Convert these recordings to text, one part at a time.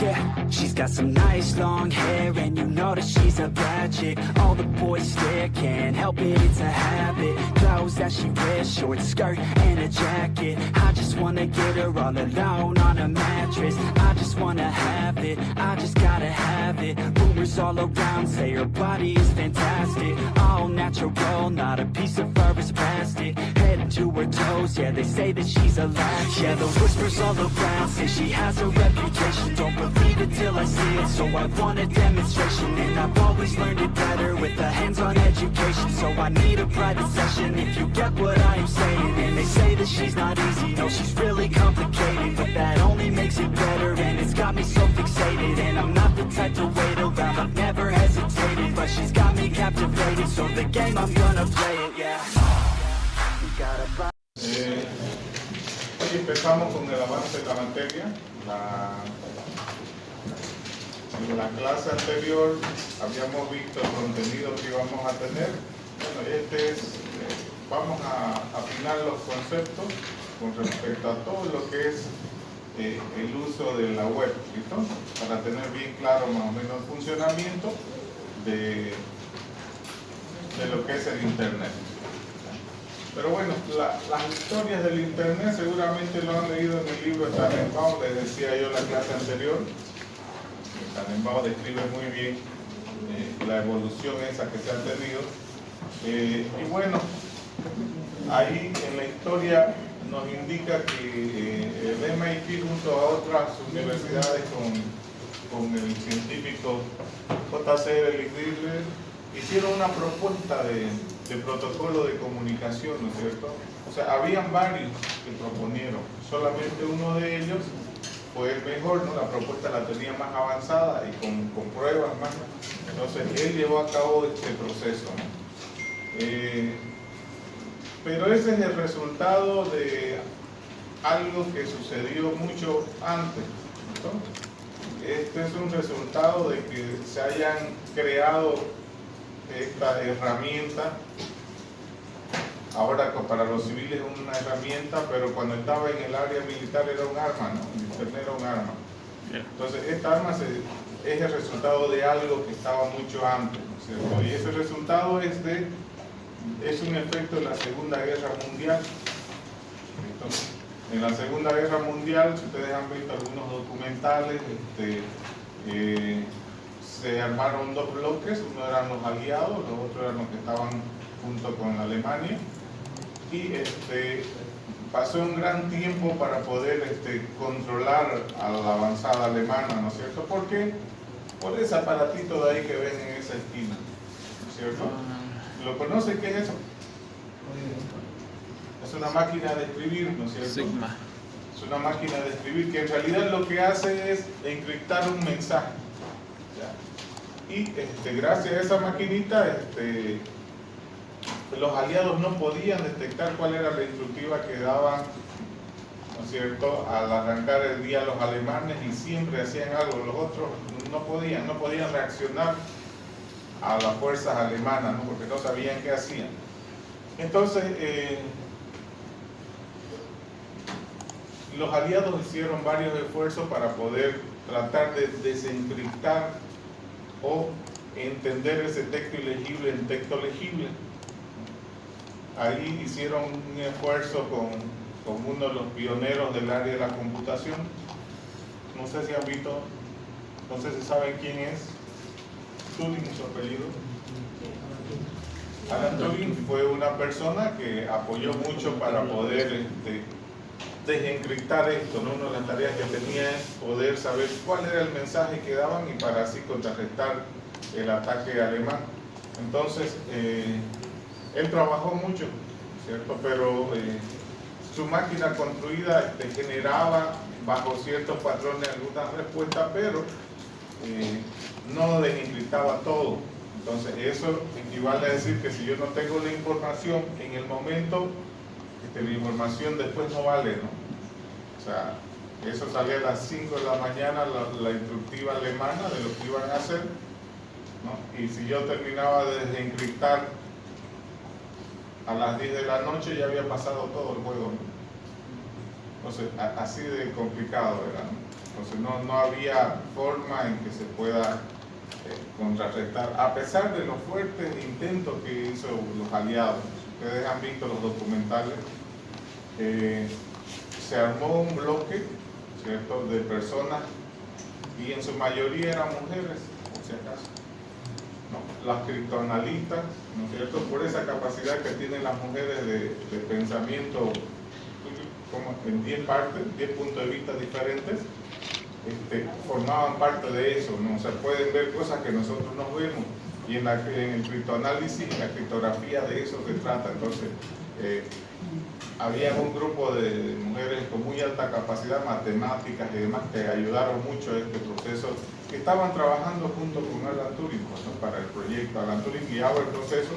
Yeah, she's got some nice long hair, and you know that she's a bad chick. All the boys stare, can't help it, it's a habit. Clothes that she wears, short skirt and a jacket. I just wanna get her all alone on a mattress. I just wanna have it, I just gotta have it. Rumors all around say her body is fantastic. All natural, not a piece of fur is plastic. Head to her toes, yeah, they say that she's a latch. Yeah, the whispers all around say she has a reputation. Don't believe it till I see it, so I want a demonstration. And I've always learned it better with a hands-on education. So I need a private session if you get what I am saying. And they say that she's not easy, no, she's really complicated. But that only makes it better, and it's got me so fixated. And I'm not the type to wait around, I've never hesitated. But she's got me captivated, so the game I'm gonna play it, yeah. Hoy empezamos con el avance de la materia. En la clase anterior habíamos visto el contenido que íbamos a tener. Bueno, vamos a afinar los conceptos con respecto a todo lo que es el uso de la web, ¿listo? Para tener bien claro más o menos el funcionamiento de lo que es el Internet. Pero bueno, las historias del Internet seguramente lo han leído en el libro de Tannenbaum, les decía yo en la clase anterior. Tannenbaum describe muy bien la evolución esa que se ha tenido. Y bueno, ahí en la historia nos indica que el MIT junto a otras universidades con el científico J.C. Licklider hicieron una propuesta de protocolo de comunicación, ¿no es cierto? O sea, habían varios que proponieron, solamente uno de ellos fue el mejor, ¿no? La propuesta la tenía más avanzada y con pruebas más. Entonces, él llevó a cabo este proceso, ¿no? Pero ese es el resultado de algo que sucedió mucho antes, ¿no? Este es un resultado de que se hayan creado esta herramienta. Ahora para los civiles es una herramienta, pero cuando estaba en el área militar era un arma, ¿no? El Internet era un arma. Entonces esta arma es el resultado de algo que estaba mucho antes, ¿no es cierto? Y ese resultado es un efecto de la Segunda Guerra Mundial. Entonces, en la Segunda Guerra Mundial, si ustedes han visto algunos documentales, se armaron dos bloques, uno eran los aliados, los otros eran los que estaban junto con Alemania, y pasó un gran tiempo para poder controlar a la avanzada alemana, ¿no es cierto? ¿Por qué? Por ese aparatito de ahí que ven en esa esquina, ¿no es cierto? ¿Lo conocen? ¿Qué es eso? Es una máquina de escribir, ¿no es cierto? Sigma. Es una máquina de escribir que en realidad lo que hace es encriptar un mensaje. ¿Ya? Y gracias a esa maquinita, los aliados no podían detectar cuál era la instructiva que daban, ¿no es cierto?, al arrancar el día los alemanes, y siempre hacían algo. Los otros no podían reaccionar a las fuerzas alemanas, ¿no? Porque no sabían qué hacían. Entonces, los aliados hicieron varios esfuerzos para poder tratar de desencriptar o entender ese texto ilegible en texto legible. Ahí hicieron un esfuerzo con uno de los pioneros del área de la computación. No sé si han visto, no sé si saben quién es. Turing, su apellido. Alan Turing fue una persona que apoyó mucho para poder desencriptar esto, ¿no? Una de las tareas que tenía es poder saber cuál era el mensaje que daban y para así contrarrestar el ataque alemán. Entonces, él trabajó mucho, ¿cierto? Pero su máquina construida generaba bajo ciertos patrones algunas respuestas, pero no desencriptaba todo. Entonces, eso equivale a decir que si yo no tengo la información en el momento, la información después no vale, ¿no? O sea, eso salía a las 5 de la mañana, la instructiva alemana de lo que iban a hacer, ¿no? Y si yo terminaba de desencriptar a las 10 de la noche, ya había pasado todo el juego, ¿no? Entonces, así de complicado era, ¿no? Entonces no había forma en que se pueda contrarrestar, a pesar de los fuertes intentos que hizo los aliados. Si ustedes han visto los documentales, se armó un bloque, ¿cierto?, de personas, y en su mayoría eran mujeres, por si acaso, ¿no? Las criptoanalistas, ¿no es cierto?, por esa capacidad que tienen las mujeres de pensamiento, como en 10 partes, 10 puntos de vista diferentes, formaban parte de eso, ¿no? O sea, pueden ver cosas que nosotros no vemos, y en el criptoanálisis, en la criptografía, de eso se trata. Entonces, había un grupo de mujeres con muy alta capacidad, matemáticas y demás, que ayudaron mucho a este proceso, que estaban trabajando junto con Alan Turing, ¿no?, para el proyecto. Alan Turing guiaba el proceso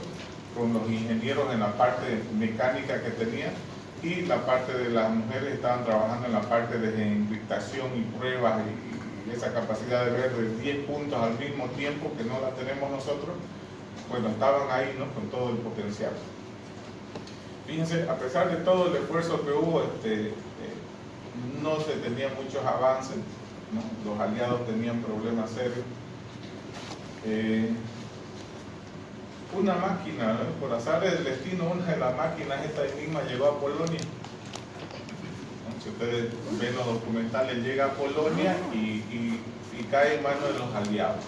con los ingenieros en la parte mecánica que tenía, y la parte de las mujeres estaban trabajando en la parte de encriptación y pruebas, y esa capacidad de ver de 10 puntos al mismo tiempo, que no la tenemos nosotros. Bueno, estaban ahí, ¿no?, con todo el potencial. Fíjense, a pesar de todo el esfuerzo que hubo, no se tenían muchos avances, ¿no? Los aliados tenían problemas serios. Una máquina, ¿no?, por azar del destino, una de las máquinas, esta Enigma, llegó a Polonia. ¿No? Si ustedes ven los documentales, llega a Polonia y cae en manos de los aliados.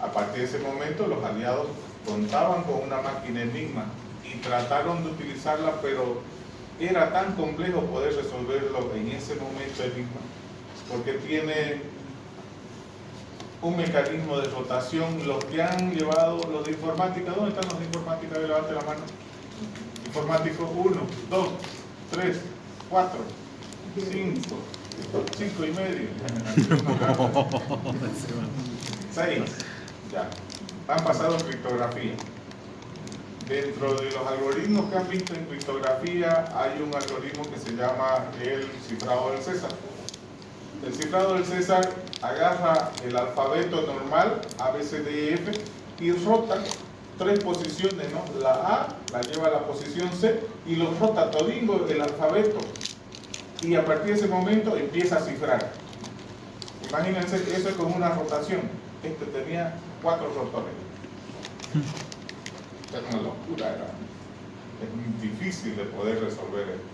A partir de ese momento, los aliados contaban con una máquina Enigma y trataron de utilizarla, pero era tan complejo poder resolverlo en ese momento Enigma, porque tiene un mecanismo de rotación. Los que han llevado, los de informática, ¿dónde están los de informática? Levante la mano. Informático 1, 2, 3, 4, 5 y medio, 6, ya, han pasado criptografía. Dentro de los algoritmos que han visto en criptografía, hay un algoritmo que se llama el cifrado del César. El cifrado del César agarra el alfabeto normal, A, B, C, D, E, F, y rota 3 posiciones, ¿no? La A la lleva a la posición C y lo rota todingo el alfabeto. Y a partir de ese momento empieza a cifrar. Imagínense, eso es como una rotación. Este tenía 4 rotores. Es una locura, es muy difícil de poder resolver esto.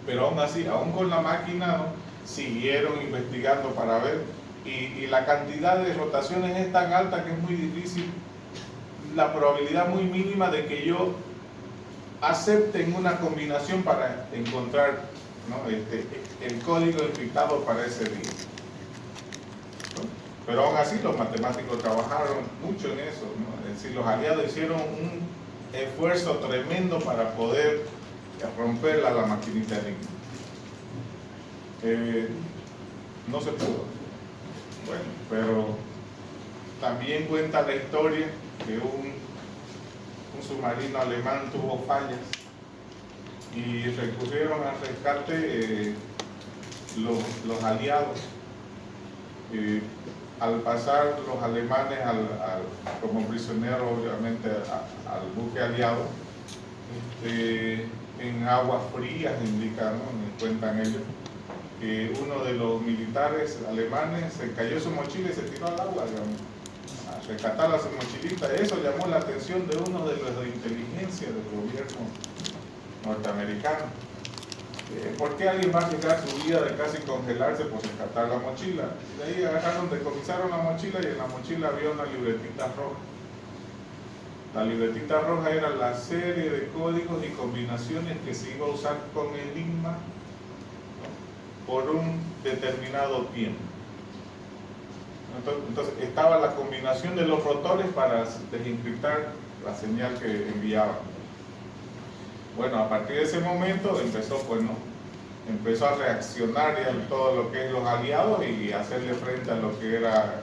Pero aún así, aún con la máquina, ¿no?, siguieron investigando para ver, y la cantidad de rotaciones es tan alta que es muy difícil, la probabilidad muy mínima de que yo acepte una combinación para encontrar, ¿no?, el código encriptado para ese día. ¿No? Pero aún así los matemáticos trabajaron mucho en eso, ¿no? Es decir, los aliados hicieron un esfuerzo tremendo para poder romper la maquinita Enigma. No se pudo. Bueno, pero también cuenta la historia que un submarino alemán tuvo fallas y recurrieron al rescate los aliados. Al pasar los alemanes como prisioneros, obviamente, al buque aliado, en aguas frías, indican, ¿no?, cuentan ellos, que uno de los militares alemanes se cayó su mochila y se tiró al agua, digamos, a rescatar a su mochilita. Eso llamó la atención de uno de los de inteligencia del gobierno norteamericano. ¿Por qué alguien va a arriesgar su vida de casi congelarse por rescatar la mochila? De ahí agarraron, decomisaron la mochila, y en la mochila había una libretita roja. La libretita roja era la serie de códigos y combinaciones que se iba a usar con Enigma, ¿no?, por un determinado tiempo. Entonces estaba la combinación de los rotores para desencriptar la señal que enviaban. Bueno, a partir de ese momento empezó a reaccionar ya todo lo que es los aliados y hacerle frente a lo que era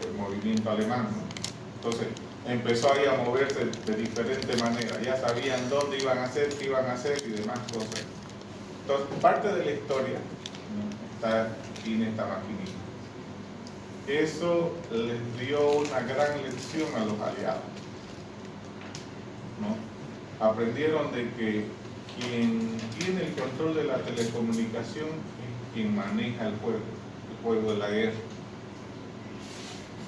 el movimiento alemán, ¿no? Entonces empezó ahí a moverse de diferente manera. Ya sabían dónde iban a hacer, qué iban a hacer y demás cosas. Entonces, parte de la historia, ¿no?, está aquí en esta maquinita. Eso les dio una gran lección a los aliados, ¿no? Aprendieron de que quien tiene el control de la telecomunicación quien maneja el juego de la guerra.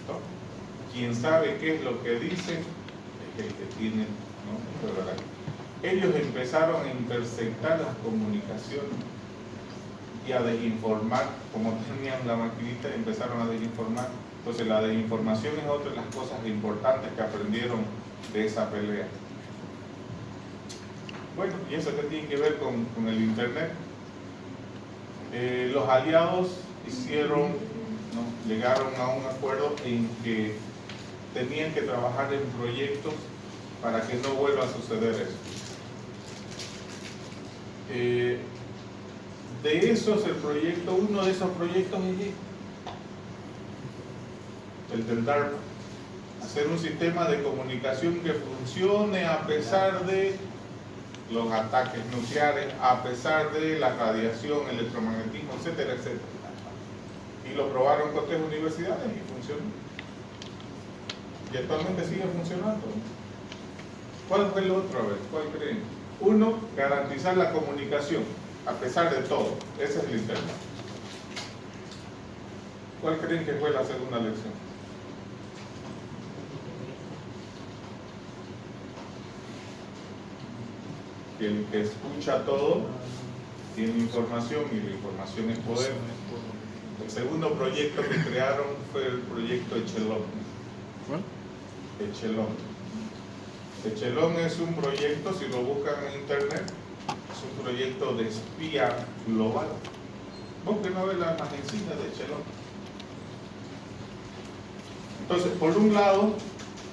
¿No? Quien sabe qué es lo que dice es el que tiene, ¿no?, el juego de la guerra. Ellos empezaron a interceptar las comunicaciones y a desinformar, como tenían la maquinita, empezaron a desinformar. Entonces la desinformación es otra de las cosas importantes que aprendieron de esa pelea. Bueno, ¿y eso qué tiene que ver con el internet? Los aliados hicieron, ¿no?, llegaron a un acuerdo en que tenían que trabajar en proyectos para que no vuelva a suceder eso. De esos, uno de esos proyectos es el del DARPA, hacer un sistema de comunicación que funcione a pesar de los ataques nucleares, a pesar de la radiación, electromagnetismo, etcétera, etcétera. Y lo probaron con 3 universidades y funcionó. Y actualmente sigue funcionando. ¿Cuál fue el otro? A ver, ¿cuál creen? Uno, garantizar la comunicación, a pesar de todo. Ese es el internet. ¿Cuál creen que fue la segunda lección? Que el que escucha todo tiene información y la información es poder. El segundo proyecto que crearon fue el proyecto Echelon. Echelon es un proyecto, si lo buscan en internet, es un proyecto de espía global. Busquen a ver la imagencita de Echelon. Entonces, por un lado,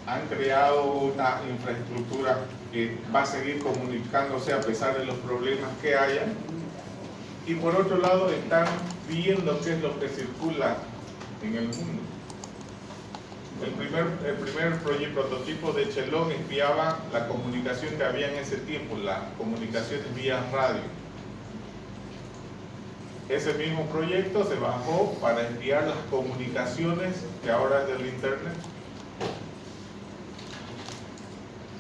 han creado una infraestructura que va a seguir comunicándose a pesar de los problemas que haya, y por otro lado están viendo qué es lo que circula en el mundo. El primer prototipo de Echelon espiaba la comunicación que había en ese tiempo, las comunicaciones vía radio. Ese mismo proyecto se bajó para espiar las comunicaciones que ahora es del internet.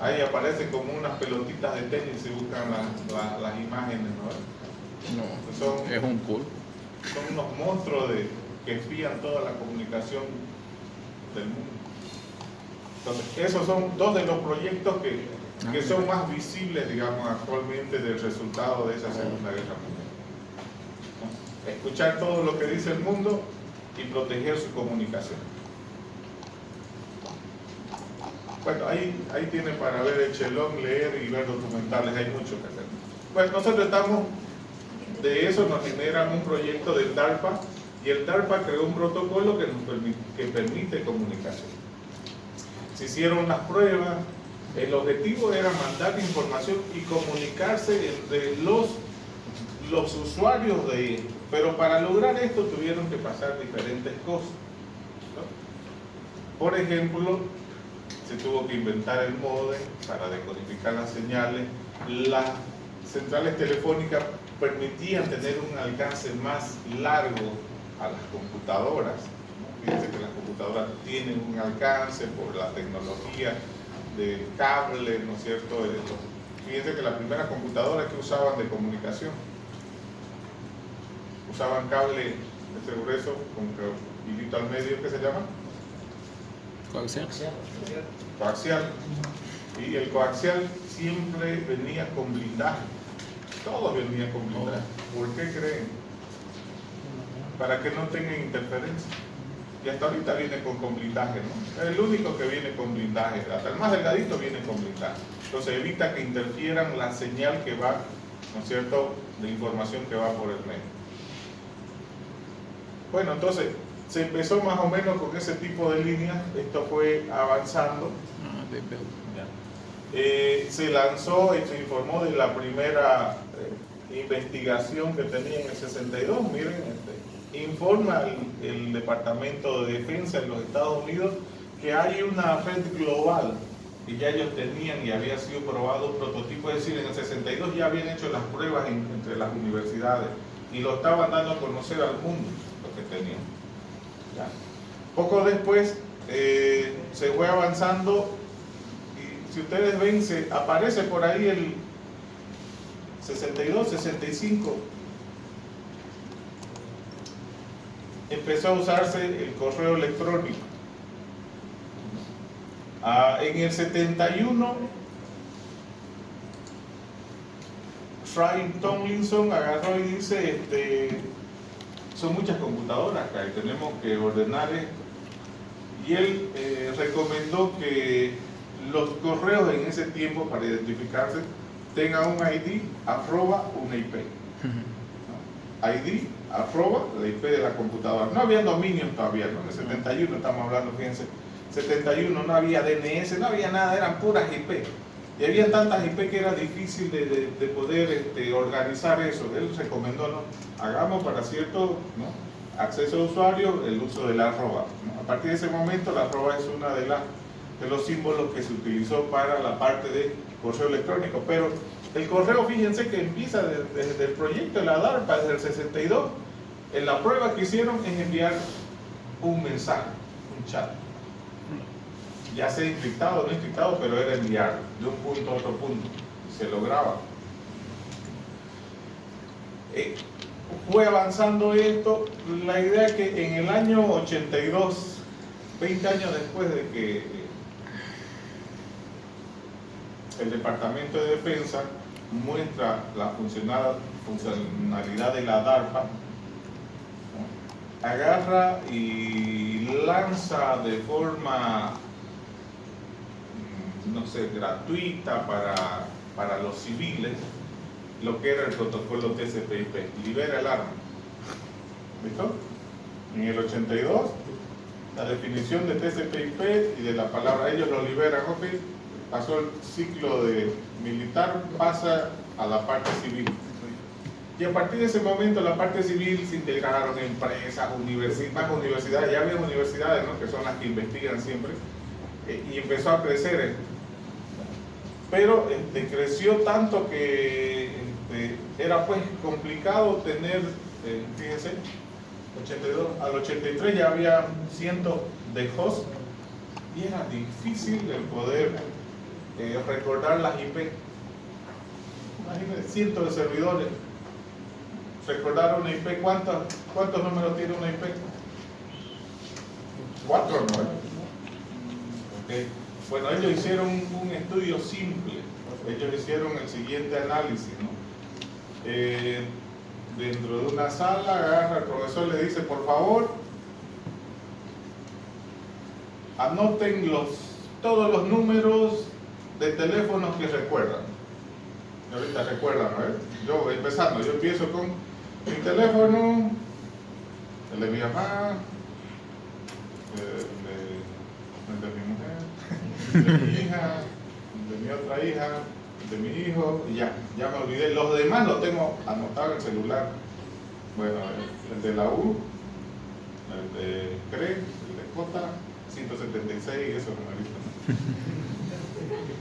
Ahí aparecen como unas pelotitas de tenis si buscan las imágenes, ¿no? No, es un pool. Son unos monstruos que espían toda la comunicación del mundo. Entonces, esos son 2 de los proyectos que son más visibles, digamos, actualmente del resultado de esa Segunda Guerra Mundial. Escuchar todo lo que dice el mundo y proteger su comunicación. Bueno, ahí tiene para ver Echelon, leer y ver documentales, hay mucho que hacer. Bueno, nosotros estamos, de eso nos generan un proyecto del DARPA, y el DARPA creó un protocolo que permite comunicación. Se hicieron las pruebas, el objetivo era mandar información y comunicarse entre los usuarios de esto, pero para lograr esto tuvieron que pasar diferentes cosas, ¿no? Por ejemplo, se tuvo que inventar el módem para decodificar las señales. Las centrales telefónicas permitían tener un alcance más largo a las computadoras. Fíjense que las computadoras tienen un alcance por la tecnología del cable, ¿no es cierto? Fíjense que las primeras computadoras que usaban de comunicación usaban cable este grueso con hilito al medio, ¿qué se llama? Coaxial. Y el coaxial siempre venía con blindaje. Todo venía con blindaje. ¿Por qué creen? Para que no tengan interferencia. Y hasta ahorita viene con blindaje, ¿no? Es el único que viene con blindaje. Hasta el más delgadito viene con blindaje. Entonces evita que interfieran la señal que va, ¿no es cierto?, de información que va por el medio. Bueno, entonces se empezó más o menos con ese tipo de líneas. Esto fue avanzando. Se lanzó y se informó de la primera investigación que tenía en el 62. Miren, informa el Departamento de Defensa de los Estados Unidos que hay una red global que ya ellos tenían y había sido probado un prototipo. Es decir, en el 62 ya habían hecho las pruebas entre las universidades y lo estaban dando a conocer al mundo lo que tenían. ¿Ya? Poco después se fue avanzando, y si ustedes ven, aparece por ahí el 62, 65. empezó a usarse el correo electrónico. En el 71, Ray Tomlinson agarró y dice, son muchas computadoras que tenemos que ordenar esto. Y él recomendó que los correos en ese tiempo, para identificarse, tengan un ID arroba una IP. ¿No? ID arroba la IP de la computadora. No había dominios todavía, ¿no? En el 71 estamos hablando, fíjense. 71 no había DNS, no había nada, eran puras IP. Y había tantas IP que era difícil de poder organizar eso. Él recomendó, ¿no? Hagamos para cierto, ¿no?, acceso de usuario el uso de la arroba, ¿no? A partir de ese momento la arroba es una de los símbolos que se utilizó para la parte de correo electrónico. Pero el correo, fíjense que empieza desde el proyecto de la DARPA, desde el 62. En la prueba que hicieron es enviar un mensaje, un chat. Ya sea encriptado o no encriptado, pero era enviar de un punto a otro punto. Se lograba. Fue avanzando esto. La idea es que en el año 82, 20 años después de que el Departamento de Defensa muestra la funcionalidad de la DARPA, ¿no?, agarra y lanza de forma, no sé, gratuita para los civiles lo que era el protocolo TCP/IP, libera el arma. ¿Listo? En el 82, la definición de TCP/IP y de la palabra, ellos lo liberan, ok, pasó el ciclo de militar, pasa a la parte civil. Y a partir de ese momento la parte civil se integraron empresas, más universidades, ya había universidades, ¿no?, que son las que investigan siempre, y empezó a crecer esto. Pero creció tanto que era pues complicado tener, fíjense, 82, al 83 ya había cientos de hosts y era difícil el poder recordar las IP. Imagínense, cientos de servidores. Recordar una IP, ¿cuántos números tiene una IP? 4, ¿no? Okay. Bueno, ellos hicieron un estudio simple. Ellos hicieron el siguiente análisis, ¿no? Dentro de una sala, agarra, el profesor le dice, por favor, anoten todos los números de teléfonos que recuerdan. Y ahorita recuerdan, ¿no? Yo empezando, yo empiezo con mi teléfono, el de mi mamá, el de mi mujer, de mi hija, de mi otra hija, de mi hijo, y ya me olvidé. Los demás los tengo anotados en el celular. Bueno, el de la U, el de CRE, el de J, 176, eso numerito.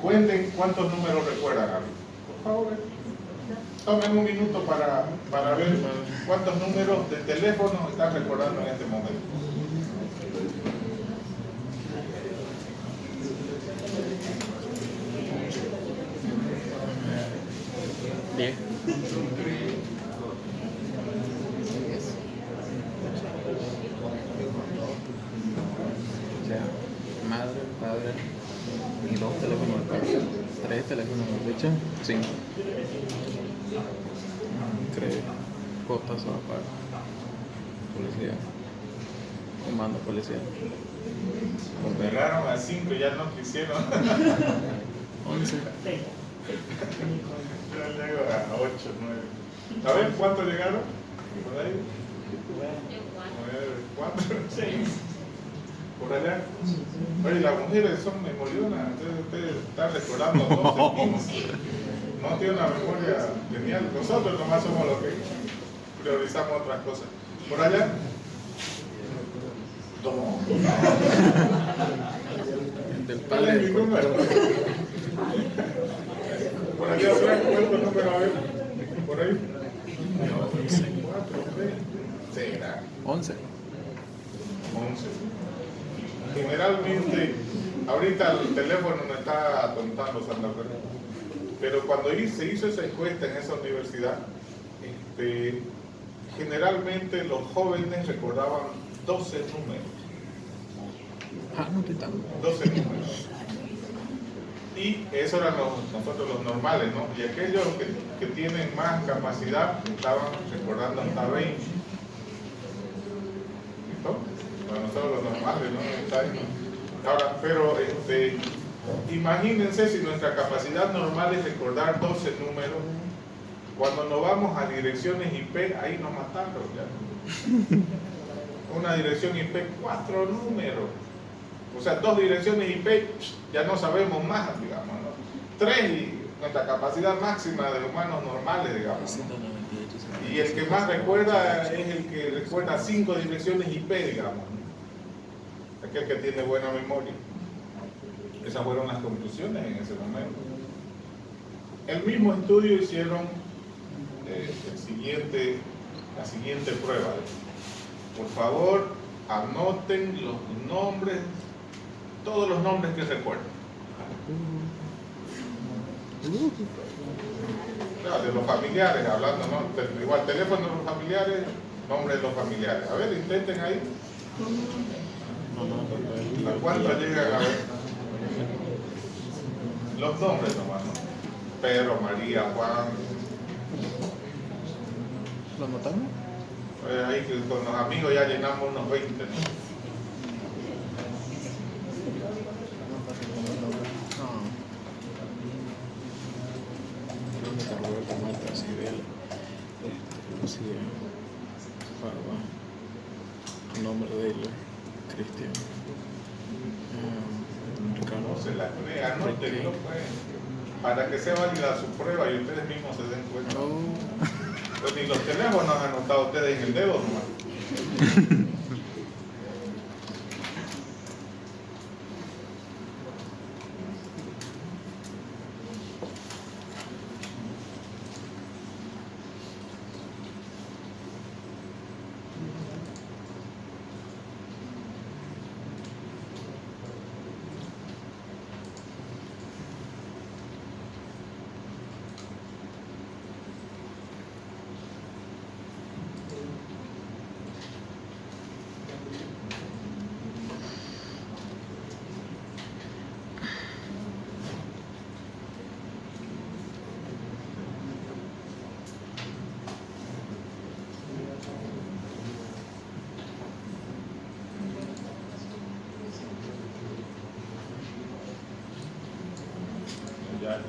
Cuenten cuántos números recuerdan, por favor. Tomen un minuto para ver cuántos números de teléfono están recordando en este momento. Bien. O sea, madre, padre y 2 teléfonos de casa, 3 teléfonos de dicho, 5. Creo, costas a pagar, policía, comando policial. Llegaron a 5 y ya no quisieron. 11. Yo llego a 8, 9. A ver, ¿cuántos llegaron? ¿Por ahí? 4, 6. ¿Por allá? Oye, las mujeres son memorionas, ustedes están recordando todos seguimos. No tiene una memoria genial. Nosotros nomás somos los que priorizamos otras cosas. ¿Por allá? No. Del ¿Cuál es mi número? Por allá atrás, ¿cuántos números hay? ¿Por ahí? 11. 4, 3. ¿Será? 11. 11. Generalmente, ahorita el teléfono no está atontando Santa Fe, pero cuando se hizo esa encuesta en esa universidad, generalmente los jóvenes recordaban 12 números. Ah, no estoy tan. 12 números. Y eso eran nosotros los normales, ¿no? Y aquellos que tienen más capacidad estaban recordando hasta 20. ¿Listo? Para nosotros los normales, ¿no? Está ahí, ¿no? Ahora, pero imagínense si nuestra capacidad normal es recordar 12 números, cuando nos vamos a direcciones IP, ahí nos mataron ya. Una dirección IP, 4 números. O sea, 2 direcciones IP, ya no sabemos más, digamos, ¿no? 3 y nuestra capacidad máxima de humanos normales, digamos, ¿no? Y el que más recuerda es el que recuerda 5 direcciones IP, digamos, ¿no? Aquel que tiene buena memoria. Esas fueron las conclusiones en ese momento. El mismo estudio hicieron la siguiente prueba. Por favor, anoten los nombres, todos los nombres que recuerden. Claro, de los familiares, hablando, ¿no? Igual, teléfono de los familiares, nombre de los familiares. A ver, intenten ahí. ¿A cuántos llegan a ver? Los nombres nomás, ¿no? Pedro, María, Juan. ¿Lo anotaron? Ahí que con los amigos ya llenamos unos 20, ¿no? El nombre de él, Cristian. No se la crea, anótenlo, pues, para que sea válida su prueba y ustedes mismos se den cuenta. Pues ni los teléfonos han anotado ustedes en el dedo nomás.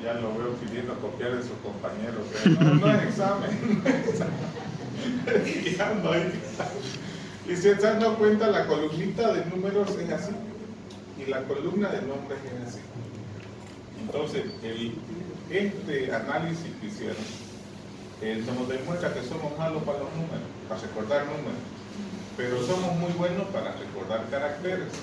Ya lo veo pidiendo copiar de sus compañeros. No es examen. Guiando ahí. Y si se han dado cuenta, la columnita de números es así. Y la columna de nombres es así. Entonces, este análisis que hicieron nos demuestra que somos malos para los números, para recordar números. Pero somos muy buenos para recordar caracteres.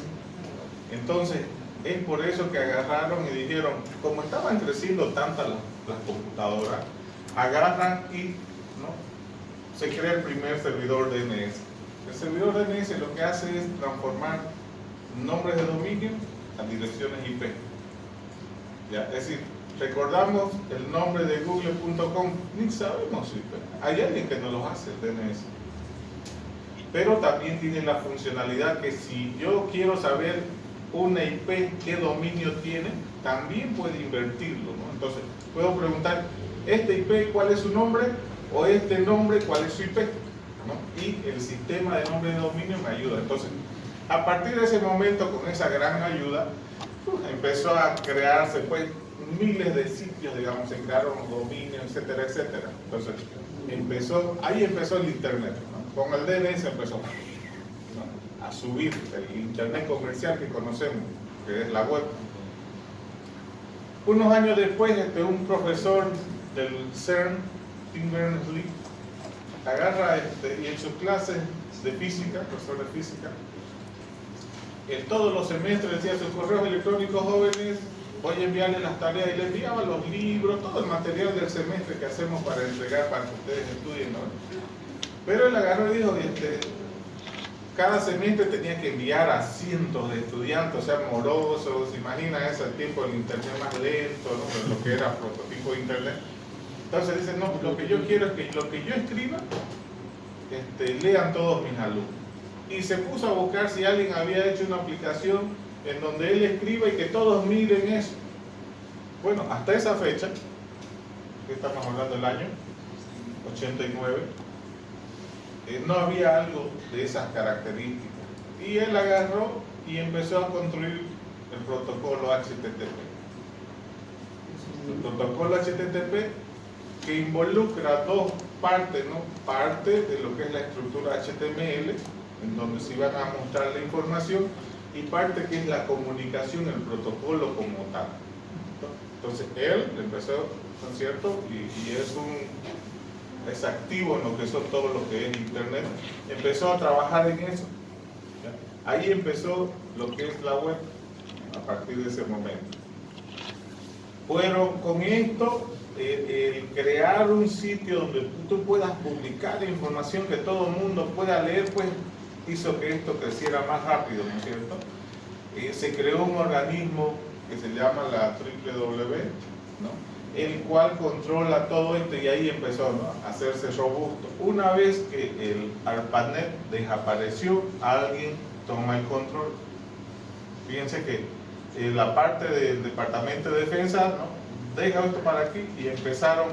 Entonces, es por eso que agarraron y dijeron, como estaban creciendo tantas las computadoras, agarran y se crea el primer servidor DNS. El servidor DNS lo que hace es transformar nombres de dominio a direcciones IP. ¿Ya? Es decir, recordamos el nombre de google.com, ni sabemos IP. Hay alguien que nos lo hace, el DNS. Pero también tiene la funcionalidad que si yo quiero saber una IP qué dominio tiene, también puede invertirlo, ¿no? Entonces, puedo preguntar, ¿este IP cuál es su nombre? O este nombre, ¿cuál es su IP? ¿No? Y el sistema de nombre de dominio me ayuda. Entonces, a partir de ese momento, con esa gran ayuda, empezó a crearse, pues, miles de sitios, digamos, se crearon dominios, etcétera, etcétera. Entonces, ahí empezó el Internet, ¿no? Con el DNS empezó a subir el Internet comercial que conocemos, que es la web. Unos años después, un profesor del CERN, Tim Berners-Lee, agarra y en sus clases de física, profesor de física, en todos los semestres decía sus correos electrónicos jóvenes, voy a enviarles las tareas, y les enviaba los libros, todo el material del semestre que hacemos para entregar para que ustedes estudien, ¿no? Pero él agarró y dijo, cada semestre tenía que enviar a cientos de estudiantes, o sea, morosos, imagina ese tiempo el internet más lento, ¿no? Lo que era prototipo de internet. Entonces dice, no, lo que yo quiero es que lo que yo escriba lean todos mis alumnos. Y se puso a buscar si alguien había hecho una aplicación en donde él escriba y que todos miren eso. Bueno, hasta esa fecha, que estamos hablando del año 89, no había algo de esas características. Y él agarró y empezó a construir el protocolo HTTP. El protocolo HTTP que involucra dos partes, ¿no? Parte de lo que es la estructura HTML, en donde se iban a mostrar la información, y parte que es la comunicación, el protocolo como tal. Entonces él empezó, ¿no es cierto? Y es activo en lo que son todo lo que es Internet. Empezó a trabajar en eso. ¿Ya? Ahí empezó lo que es la web, a partir de ese momento. Fueron con esto, el crear un sitio donde tú puedas publicar información que todo el mundo pueda leer, pues hizo que esto creciera más rápido, ¿no es cierto? Se creó un organismo que se llama la WWW, ¿no? El cual controla todo esto, y ahí empezó, ¿no?, a hacerse robusto. Una vez que el ARPANET desapareció, alguien toma el control. Fíjense que la parte del Departamento de Defensa, ¿no?, deja esto para aquí, y empezaron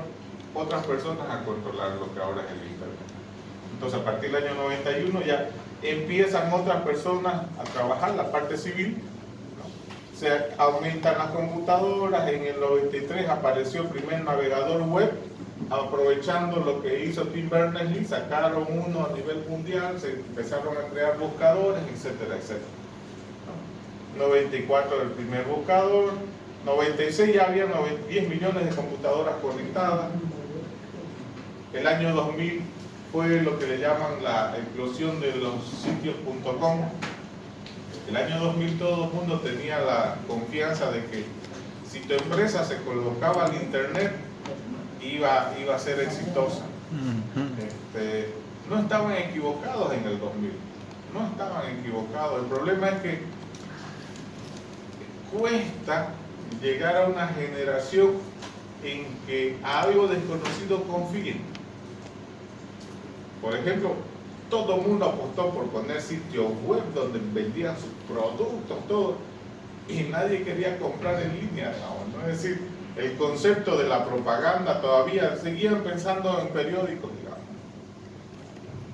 otras personas a controlar lo que ahora es el Internet. Entonces, a partir del año 91 ya empiezan otras personas a trabajar la parte civil, ¿no? Se aumentan las computadoras. En el 93 apareció el primer navegador web, aprovechando lo que hizo Tim Berners-Lee, sacaron uno a nivel mundial, se empezaron a crear buscadores, etcétera, etcétera. 94 el primer buscador, 96 ya había 10 millones de computadoras conectadas. El año 2000 fue lo que le llaman la explosión de los sitios.com. El año 2000 todo el mundo tenía la confianza de que si tu empresa se colocaba al internet iba a ser exitosa. No estaban equivocados en el 2000, no estaban equivocados. El problema es que cuesta llegar a una generación en que a algo desconocido confíen. Por ejemplo, todo el mundo apostó por poner sitios web donde vendían sus productos, todo, y nadie quería comprar en línea, ¿no? Es decir, el concepto de la propaganda todavía seguían pensando en periódicos, digamos.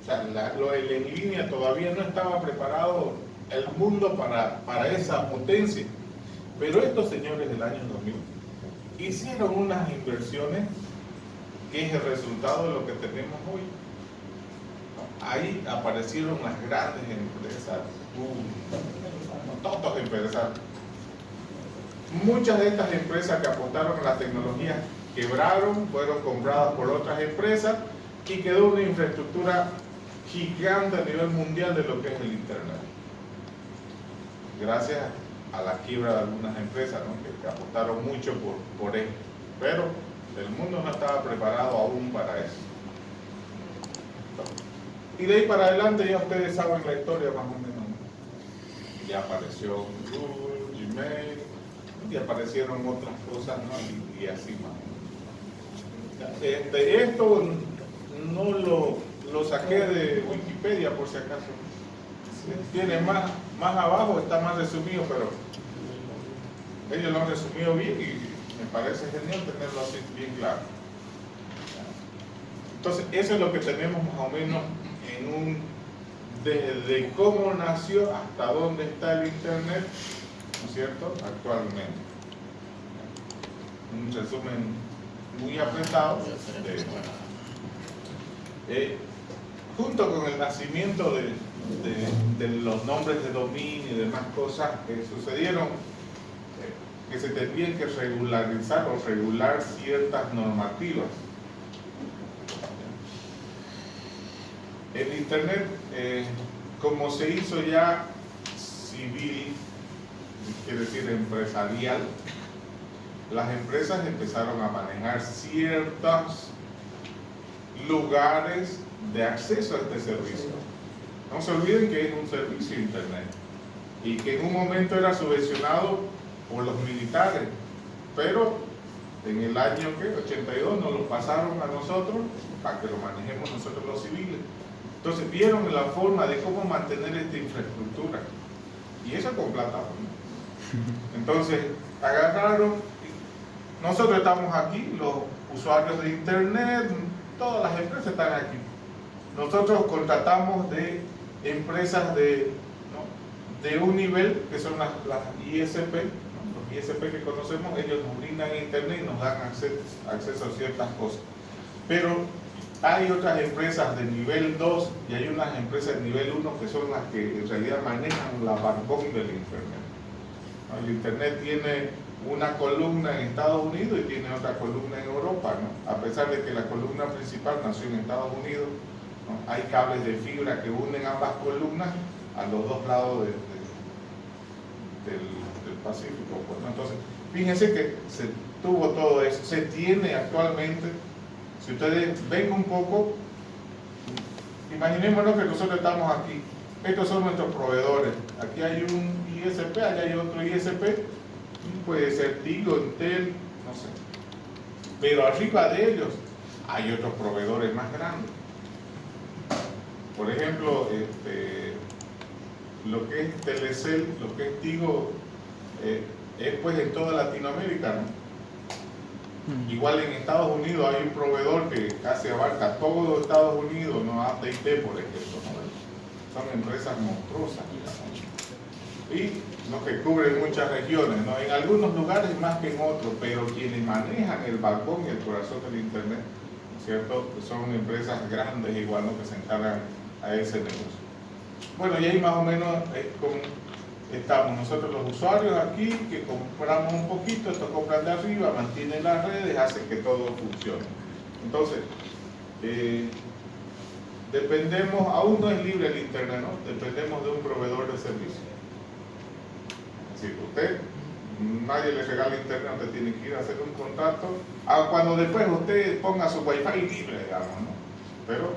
O sea, el en línea todavía no estaba preparado el mundo para esa potencia. Pero estos señores del año 2000 hicieron unas inversiones que es el resultado de lo que tenemos hoy. Ahí aparecieron las grandes empresas, todos empresarios. Muchas de estas empresas que apostaron a la tecnología quebraron, fueron compradas por otras empresas, y quedó una infraestructura gigante a nivel mundial de lo que es el Internet. Gracias a la quiebra de algunas empresas, ¿no?, que apostaron mucho por esto. Pero el mundo no estaba preparado aún para eso. Y de ahí para adelante ya ustedes saben la historia más o menos. Ya apareció Google, Gmail, y aparecieron otras cosas, ¿no?, y así más. Esto no lo saqué de Wikipedia, por si acaso. Tiene más abajo, está más resumido, pero ellos lo han resumido bien y me parece genial tenerlo así bien claro. Entonces, eso es lo que tenemos más o menos desde cómo nació hasta dónde está el Internet, ¿no es cierto?, actualmente. Un resumen muy apretado. Junto con el nacimiento de los nombres de dominio y demás cosas que sucedieron, que se tenían que regularizar o regular ciertas normativas. El Internet, como se hizo ya civil, quiere decir empresarial, las empresas empezaron a manejar ciertos lugares de acceso a este servicio. No se olviden que es un servicio Internet y que en un momento era subvencionado por los militares, pero en el año 82 nos lo pasaron a nosotros para que lo manejemos nosotros los civiles. Entonces vieron la forma de cómo mantener esta infraestructura. Y eso con plata, ¿no? Entonces agarraron, nosotros estamos aquí, los usuarios de internet, todas las empresas están aquí. Nosotros contratamos de empresas de un nivel, que son las ISP, ¿no? Los ISP que conocemos, ellos nos brindan internet y nos dan acceso a ciertas cosas. Pero hay otras empresas de nivel 2 y hay unas empresas de nivel 1 que son las que en realidad manejan la backbone del internet, ¿no? El internet tiene una columna en Estados Unidos y tiene otra columna en Europa, ¿no? A pesar de que la columna principal nació en Estados Unidos, ¿no? Hay cables de fibra que unen ambas columnas a los dos lados del Pacífico, pues, ¿no? Entonces, fíjense que se tuvo todo eso, se tiene actualmente. Si ustedes ven un poco, imaginémonos que nosotros estamos aquí, estos son nuestros proveedores, aquí hay un ISP, allá hay otro ISP, puede ser Tigo, Entel, no sé, pero arriba de ellos hay otros proveedores más grandes. Por ejemplo, lo que es Telecel, lo que es Tigo, es pues en toda Latinoamérica, ¿no? Igual en Estados Unidos hay un proveedor que casi abarca todo Estados Unidos, ¿no? AT&T, por ejemplo, ¿no? Son empresas monstruosas, digamos. Y ¿no? Que cubren muchas regiones, ¿no? En algunos lugares más que en otros, pero quienes manejan el backbone y el corazón del internet, ¿cierto? Son empresas grandes igual, ¿no? Que se encargan a ese negocio. Bueno, y ahí más o menos estamos nosotros los usuarios aquí, que compramos un poquito, estos compran de arriba, mantienen las redes, hacen que todo funcione. Entonces, dependemos, aún no es libre el internet, ¿no? Dependemos de un proveedor de servicio. Si usted, nadie le regala internet, usted tiene que ir a hacer un contrato, cuando después usted ponga su wifi libre, digamos, ¿no? Pero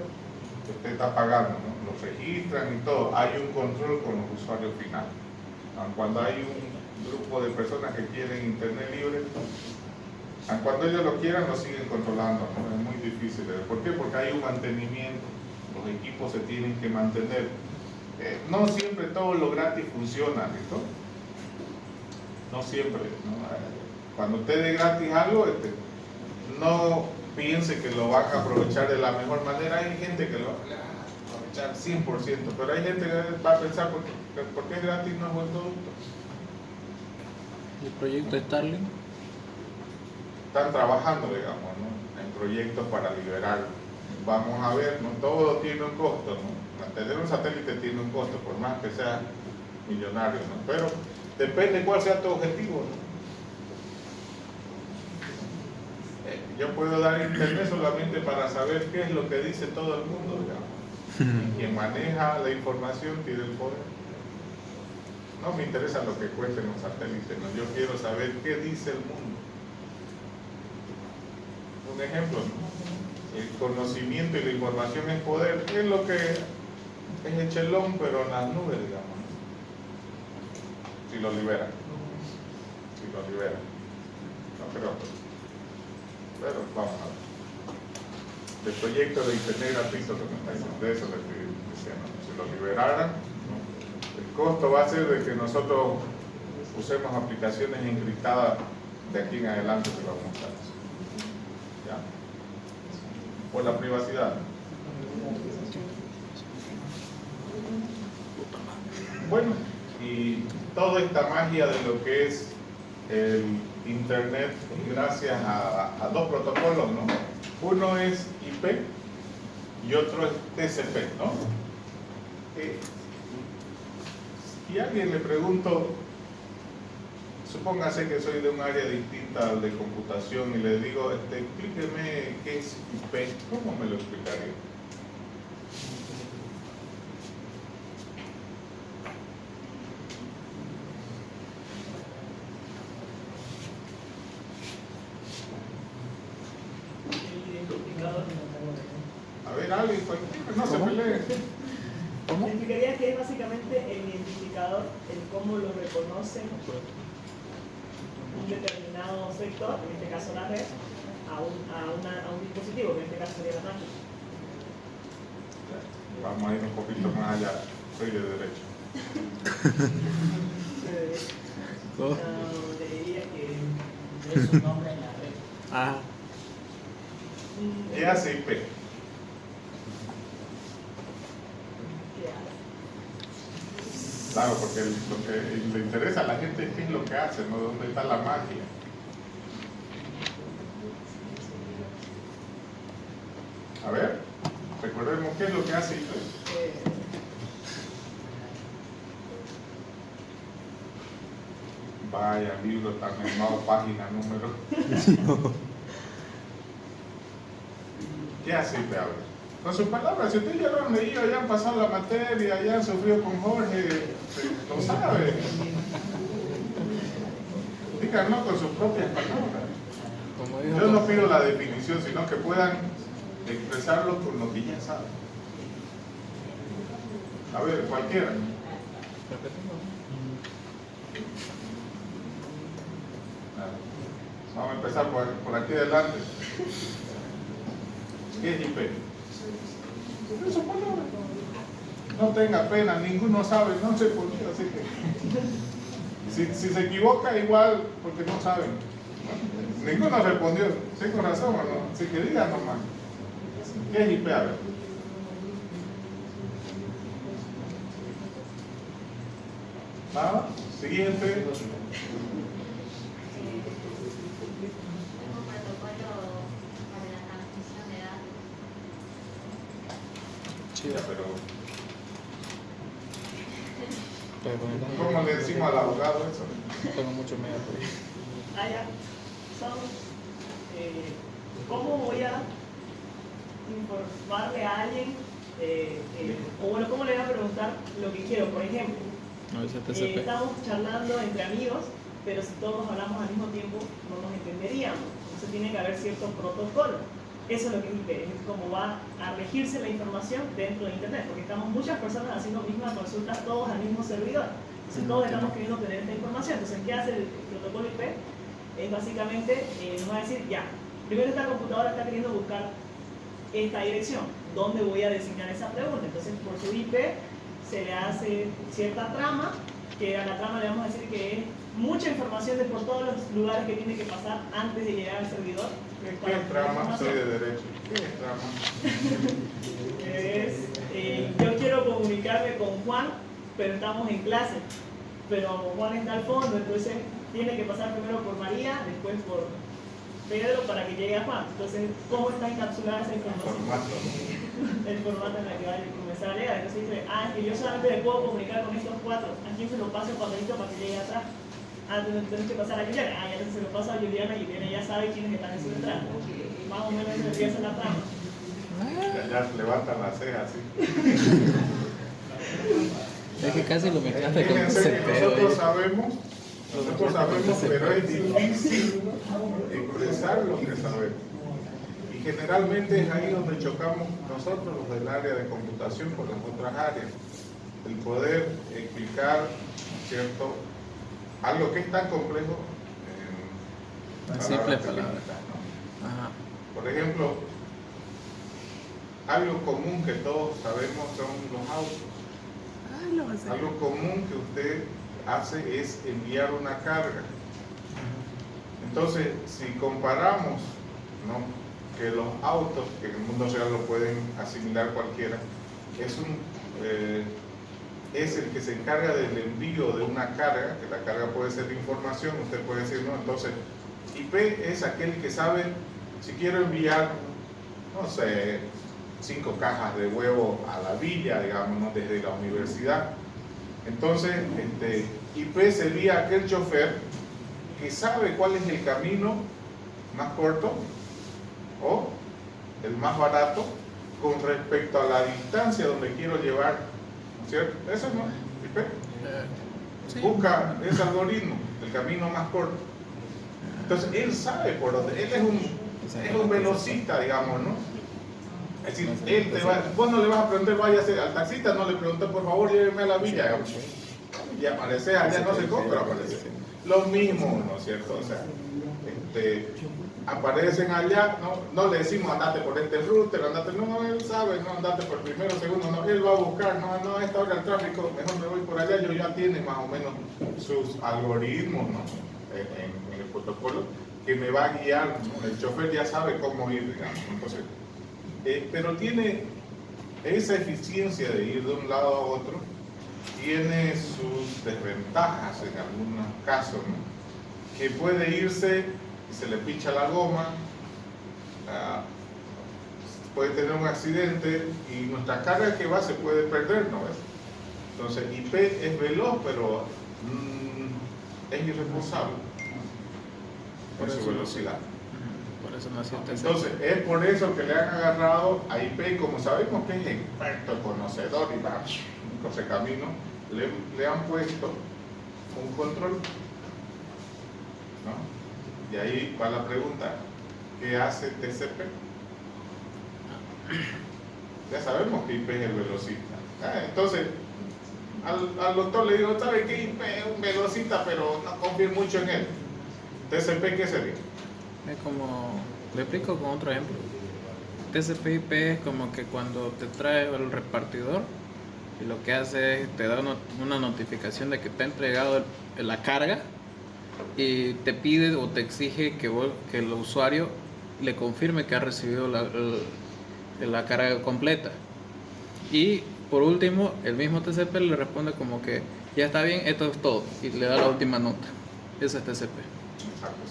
usted está pagando, ¿no? Los registran y todo, hay un control con los usuarios finales. Cuando hay un grupo de personas que quieren internet libre, cuando ellos lo quieran lo siguen controlando, ¿no? Es muy difícil. ¿Por qué? Porque hay un mantenimiento, los equipos se tienen que mantener. No siempre todo lo gratis funciona, ¿listo? No siempre, ¿no? Cuando usted dé gratis algo, no piense que lo van a aprovechar de la mejor manera. Hay gente que lo va a aprovechar 100%, pero hay gente que va a pensar ¿por qué es gratis no es buen producto? ¿El proyecto Starlink? Están trabajando, digamos, ¿no? En proyectos para liberar. Vamos a ver, ¿no? Todo tiene un costo, ¿no? Mantener un satélite tiene un costo, por más que sea millonario, ¿no? Pero depende cuál sea tu objetivo, ¿no? Yo puedo dar internet solamente para saber qué es lo que dice todo el mundo, digamos. Y quien maneja la información tiene el poder. No me interesa lo que cuesten los satélites, ¿no? Yo quiero saber qué dice el mundo. Un ejemplo, ¿no? El conocimiento y la información es poder, es lo que es el chelón, pero en las nubes, digamos, ¿no? Si lo liberan. Si lo liberan. No creo. Pero vamos a ver. Del proyecto de internet gratuito que me está diciendo, de eso le estoy diciendo. Si lo liberaran, ¿no? El costo va a ser de que nosotros usemos aplicaciones encriptadas de aquí en adelante, que lo vamos a usar. ¿Ya? Por la privacidad. Bueno, y toda esta magia de lo que es el internet, gracias a dos protocolos, ¿no? Uno es IP y otro es TCP, ¿no? Si a alguien le pregunto, supóngase que soy de un área distinta al de computación y le digo, explíqueme qué es IP, ¿cómo me lo explicaría? A ver, alguien, no se pelee. ¿Cómo? Significaría que es básicamente el identificador, el cómo lo reconoce un determinado sector, en este caso la red, a un dispositivo, que en este caso sería la máquina. Vamos a ir un poquito más allá. Soy de derecho. Oh. No, le diría que Es un nombre en la red. Ah, ¿Qué hace IP? ¿qué hace? Claro, porque lo que le interesa a la gente es qué es lo que hace, ¿no? ¿Dónde está la magia? A ver, recordemos qué es lo que hace IP. Vaya, libro tan armado, página, número. ¿Qué hace IP? A ver, con sus palabras, si ustedes ya lo han leído, ya han pasado la materia, ya han sufrido con Jorge, lo sabe. Díganos con sus propias palabras. como dijo. Yo no pido la definición, sino que puedan expresarlo con lo que ya saben. A ver, cualquiera. Repetimos. Vamos a empezar por aquí adelante. ¿Qué es IP? Eso, palabra. No tenga pena, ninguno sabe, no se por qué, así que si se equivoca igual porque no saben. Ninguno respondió, sí, con razón o no, así que digan nomás. ¿Qué es IP? A ver. Nada, siguiente. Un protocolo para la transmisión de datos. Chido. Pero, Pero ¿cómo le decimos al abogado eso? tengo mucho miedo por ahí. Ya. Son, ¿cómo voy a informarle a alguien? O bueno, ¿cómo le voy a preguntar lo que quiero? Por ejemplo, No, ese TCP. estamos charlando entre amigos, pero si todos hablamos al mismo tiempo no nos entenderíamos. Entonces tiene que haber cierto protocolo. Eso es lo que es IP, es cómo va a regirse la información dentro de Internet, porque estamos muchas personas haciendo mismas consultas todos al mismo servidor. Entonces todos estamos queriendo tener esta información. Entonces, ¿qué hace el protocolo IP? Es básicamente, nos va a decir, ya, primero esta computadora está queriendo buscar esta dirección, ¿dónde voy a designar esa pregunta? Entonces, por su IP se le hace cierta trama, que a la trama le vamos a decir que es mucha información de por todos los lugares que tiene que pasar antes de llegar al servidor. ¿Qué es trama? Soy de derecho. ¿Qué es trama? Yo quiero comunicarme con Juan, pero estamos en clase. Pero Juan está al fondo, entonces tiene que pasar primero por María, después por Pedro para que llegue a Juan. Entonces, ¿cómo está encapsulada esa información? Formato. El formato en el que va a comenzar a leer. Entonces dice, es que yo solamente me puedo comunicar con estos cuatro. ¿A quién se lo paso el papelito para que llegue atrás? Tenés que pasar a Juliana. Ya se lo paso a Juliana y Juliana ya sabe quiénes están en su detrás. Más o menos eso debería ser la trama. Ya levantan las cejas así. Es que casi lo mezclaste con Fíjense que TCP. nosotros sabemos, pero es difícil expresar lo que sabemos. Y generalmente es ahí donde chocamos nosotros, los del área de computación, con las otras áreas. El poder explicar, ¿cierto?, algo que es tan complejo En simples pequeñitas, palabras. ¿no? Ajá. Por ejemplo, algo común que todos sabemos son los autos. Algo común que usted hace es enviar una carga. Entonces, si comparamos, ¿no?, que los autos, que en el mundo real lo pueden asimilar cualquiera, es el que se encarga del envío de una carga, que la carga puede ser de información, usted puede decir, no, entonces IP es aquel que sabe, si quiero enviar, no sé, 5 cajas de huevo a la villa, digamos, ¿no?, desde la universidad. Entonces, IP sería aquel chofer que sabe cuál es el camino más corto o el más barato con respecto a la distancia donde quiero llevar, ¿cierto? Eso no, IP. Sí. Busca ese algoritmo, el camino más corto. Entonces, él sabe por dónde, él es un velocista, digamos, ¿no? Es decir, vos no le vas a preguntar, váyase al taxista, no le preguntas, por favor, lléveme a la villa. Y aparece allá, no sé cómo, pero aparece. lo mismo, ¿no es cierto? O sea, aparecen allá, no le decimos andate por este router, andate, no, él sabe, no andate por primero, segundo, no, él va a buscar, no, a esta hora el tráfico, mejor me voy por allá, yo ya tiene más o menos sus algoritmos, ¿no? en el protocolo, que me va a guiar, ¿no? El chofer ya sabe cómo ir, digamos, entonces, pero tiene esa eficiencia de ir de un lado a otro, tiene sus desventajas en algunos casos, ¿no? Que puede irse y se le pincha la goma, puede tener un accidente y nuestra carga que va se puede perder, ¿no ves? Entonces IP es veloz, pero es irresponsable por su velocidad. Por eso no siente Entonces es por eso que le han agarrado a IP, como sabemos que es experto, conocedor y va ese camino, le han puesto un control, ¿no? Y ahí va la pregunta, ¿qué hace TCP? Ya sabemos que IP es el velocista. Entonces, al doctor le digo, ¿sabe qué? IP es un velocista, pero no confío mucho en él. ¿TCP qué sería? Es como, le explico con otro ejemplo. TCP/IP es como que cuando te trae el repartidor y lo que hace es te da una notificación de que te ha entregado la carga y te pide o te exige que el usuario le confirme que ha recibido la carga completa. Y por último, el mismo TCP le responde como que ya está bien, esto es todo, y le da la última nota. Ese es TCP.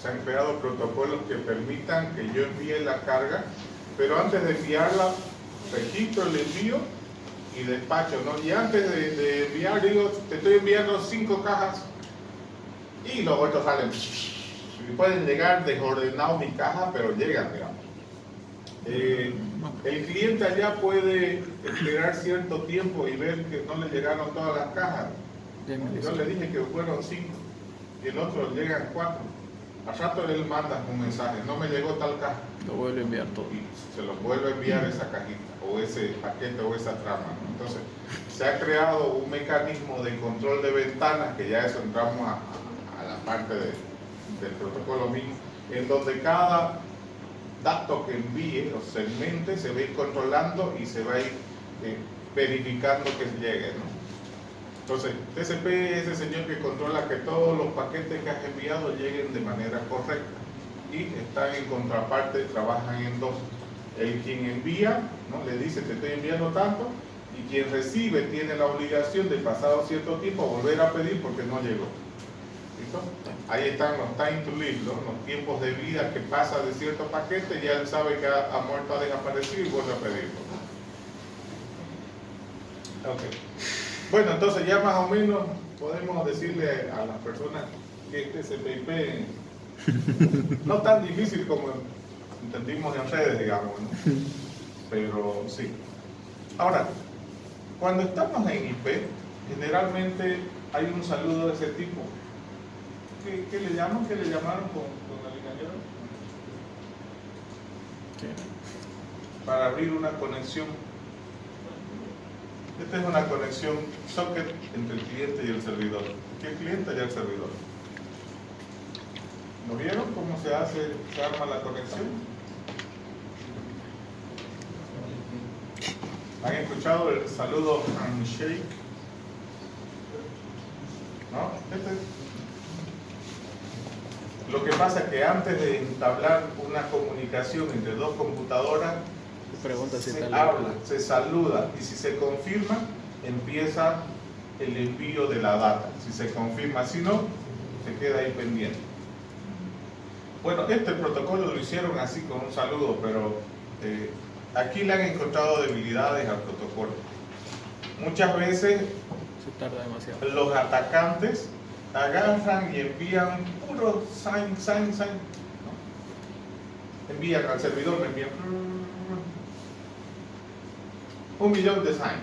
Se han creado protocolos que permitan que yo envíe la carga, pero antes de enviarla, registro el envío y despacho, ¿no? Y antes de enviar, digo, te estoy enviando 5 cajas y los otros salen. Y pueden llegar desordenados mi caja, pero llegan, digamos. El cliente allá puede esperar cierto tiempo y ver que no le llegaron todas las cajas. Yo le dije que fueron 5 y el otro llegan 4. Al rato él manda un mensaje, no me llegó tal caja. Lo vuelve a enviar todo. Y se lo vuelve a enviar esa cajita, o ese paquete, o esa trama, ¿no? Entonces, se ha creado un mecanismo de control de ventanas, que ya eso entramos a la parte del protocolo mismo, en donde cada dato que envíe o segmente se va a ir controlando y se va a ir verificando que llegue, ¿no? Entonces, TCP es ese señor que controla que todos los paquetes que has enviado lleguen de manera correcta, y están en contraparte, trabajan en dos. El quien envía, ¿no? Le dice te estoy enviando tanto, y quien recibe tiene la obligación de, pasado cierto tiempo, volver a pedir porque no llegó. ¿Listo? Ahí están los time to live, ¿no? Los tiempos de vida que pasa de cierto paquete, ya él sabe que ha muerto, ha desaparecido y vuelve a pedirlo. Okay. Bueno, entonces ya más o menos podemos decirle a las personas que este TCP/IP no tan difícil como entendimos en redes, digamos, ¿no? Pero sí. Ahora, cuando estamos en IP, generalmente hay un saludo de ese tipo. ¿Qué le llaman? ¿Qué le llamaron con el ingeniero? Para abrir una conexión. Esta es una conexión socket entre el cliente y el servidor. ¿Qué cliente y el servidor? ¿Lo vieron cómo se arma la conexión? ¿Han escuchado el saludo handshake? ¿No? Lo que pasa es que antes de entablar una comunicación entre dos computadoras, Pregunta si se está habla, se saluda, y si se confirma, empieza el envío de la data. Si se confirma, si no, se queda ahí pendiente. Bueno, este protocolo lo hicieron así con un saludo, pero aquí le han encontrado debilidades al protocolo. Muchas veces Se tarda demasiado. los atacantes agarran y envían puro sign, ¿no? Envían al servidor, me envían 1.000.000 de sign.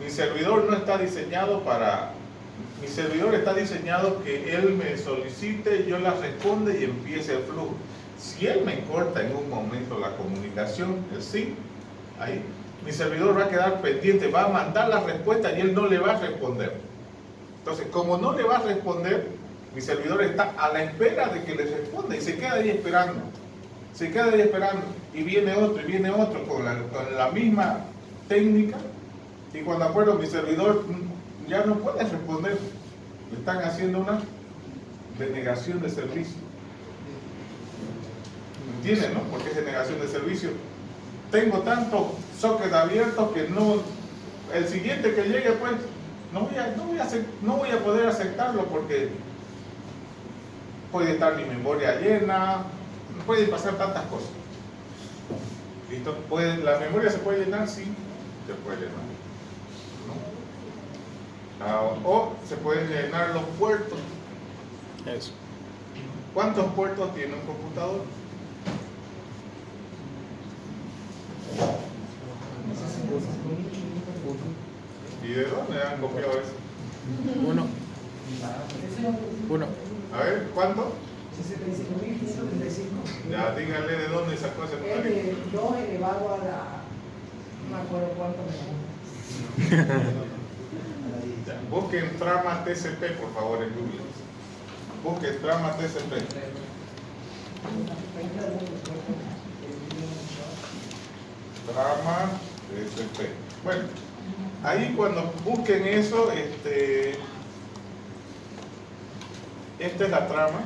Mi servidor no está diseñado para... Mi servidor está diseñado que él me solicite, yo la responde y empiece el flujo. Si él me corta en un momento la comunicación, el sí, ahí, mi servidor va a quedar pendiente, va a mandar la respuesta y él no le va a responder. Entonces, como no le va a responder, mi servidor está a la espera de que le responda y se queda ahí esperando. Se queda ahí esperando y viene otro con la misma técnica, y cuando acuerdo mi servidor ya no puede responder. Le están haciendo una denegación de servicio. ¿Entienden, no? Porque es denegación de servicio. Tengo tantos sockets abiertos que no, el siguiente que llegue, pues no voy a poder aceptarlo porque puede estar mi memoria llena, pueden pasar tantas cosas. ¿Listo? ¿La memoria se puede llenar? Sí, se puede llenar. ¿No? O se pueden llenar los puertos. Eso. ¿Cuántos puertos tiene un computador? ¿Y de dónde han copiado eso? Uno. A ver, ¿cuánto? 65.535. Ya, díganle de dónde sacó ese Es número. de 2 elevado a la... no me acuerdo cuánto me Ya, busquen trama TCP, por favor, en Google. Busquen trama TCP. Trama TCP. Bueno, ahí cuando busquen eso, esta es la trama.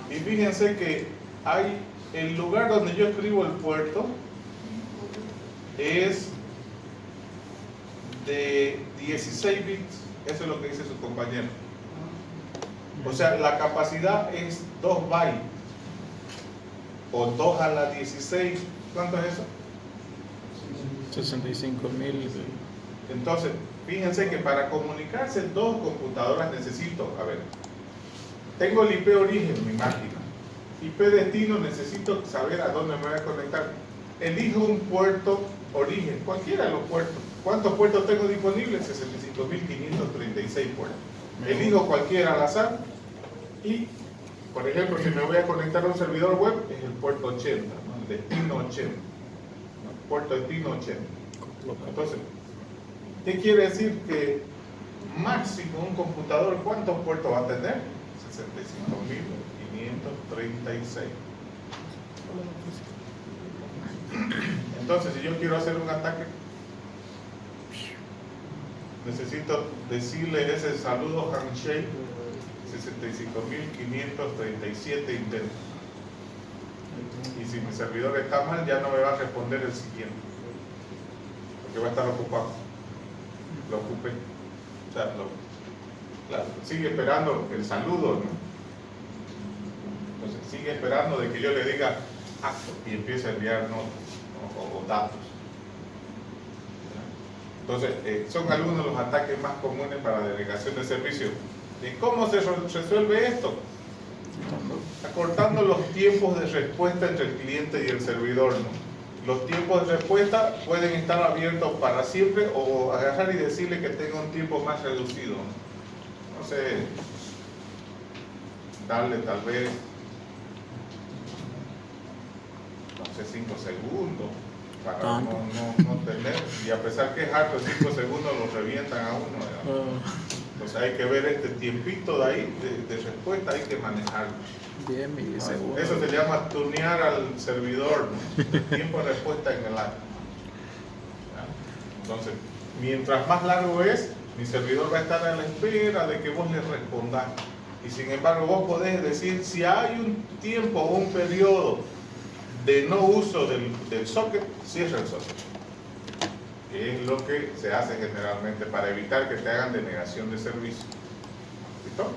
Y fíjense que hay el lugar donde yo escribo el puerto es de 16 bits. Eso es lo que dice su compañero. O sea, la capacidad es 2 bytes o 2 a la 16. ¿Cuánto es eso? 65.000. Entonces, fíjense que para comunicarse dos computadoras necesito, a ver, tengo el IP origen, mi máquina. IP destino, necesito saber a dónde me voy a conectar. Elijo un puerto origen, cualquiera de los puertos. ¿Cuántos puertos tengo disponibles? 65.536 puertos. Elijo cualquiera al azar y, por ejemplo, si me voy a conectar a un servidor web, es el puerto 80, ¿no? El destino 80. ¿No? Puerto destino 80. Entonces, ¿qué quiere decir? Que máximo un computador, ¿cuántos puertos va a tener? 65.536. Entonces, si yo quiero hacer un ataque, necesito decirle ese saludo handshake, 65.537 intentos. Y si mi servidor está mal, ya no me va a responder el siguiente, porque va a estar ocupado. Lo ocupé. O sea, claro, sigue esperando el saludo, ¿no? Entonces, sigue esperando de que yo le diga acto y empiece a enviar notas, ¿no? o datos. Entonces, son algunos de los ataques más comunes para denegación de servicio. ¿Y cómo se resuelve esto? Acortando los tiempos de respuesta entre el cliente y el servidor, ¿no? Los tiempos de respuesta pueden estar abiertos para siempre o agarrar y decirle que tenga un tiempo más reducido. No sé, darle tal vez, no sé, 5 segundos para no tener, y a pesar que es harto, 5 segundos lo revientan a uno, ¿no? Entonces hay que ver este tiempito de ahí de respuesta, hay que manejarlo. 10 milisegundos. Eso se llama tunear al servidor, ¿no? El tiempo de respuesta en el acto. Entonces, mientras más largo es, mi servidor va a estar a la espera de que vos le respondas. Y sin embargo, vos podés decir, si hay un tiempo o un periodo de no uso del socket, cierra el socket. Es lo que se hace generalmente para evitar que te hagan denegación de servicio. ¿Listo?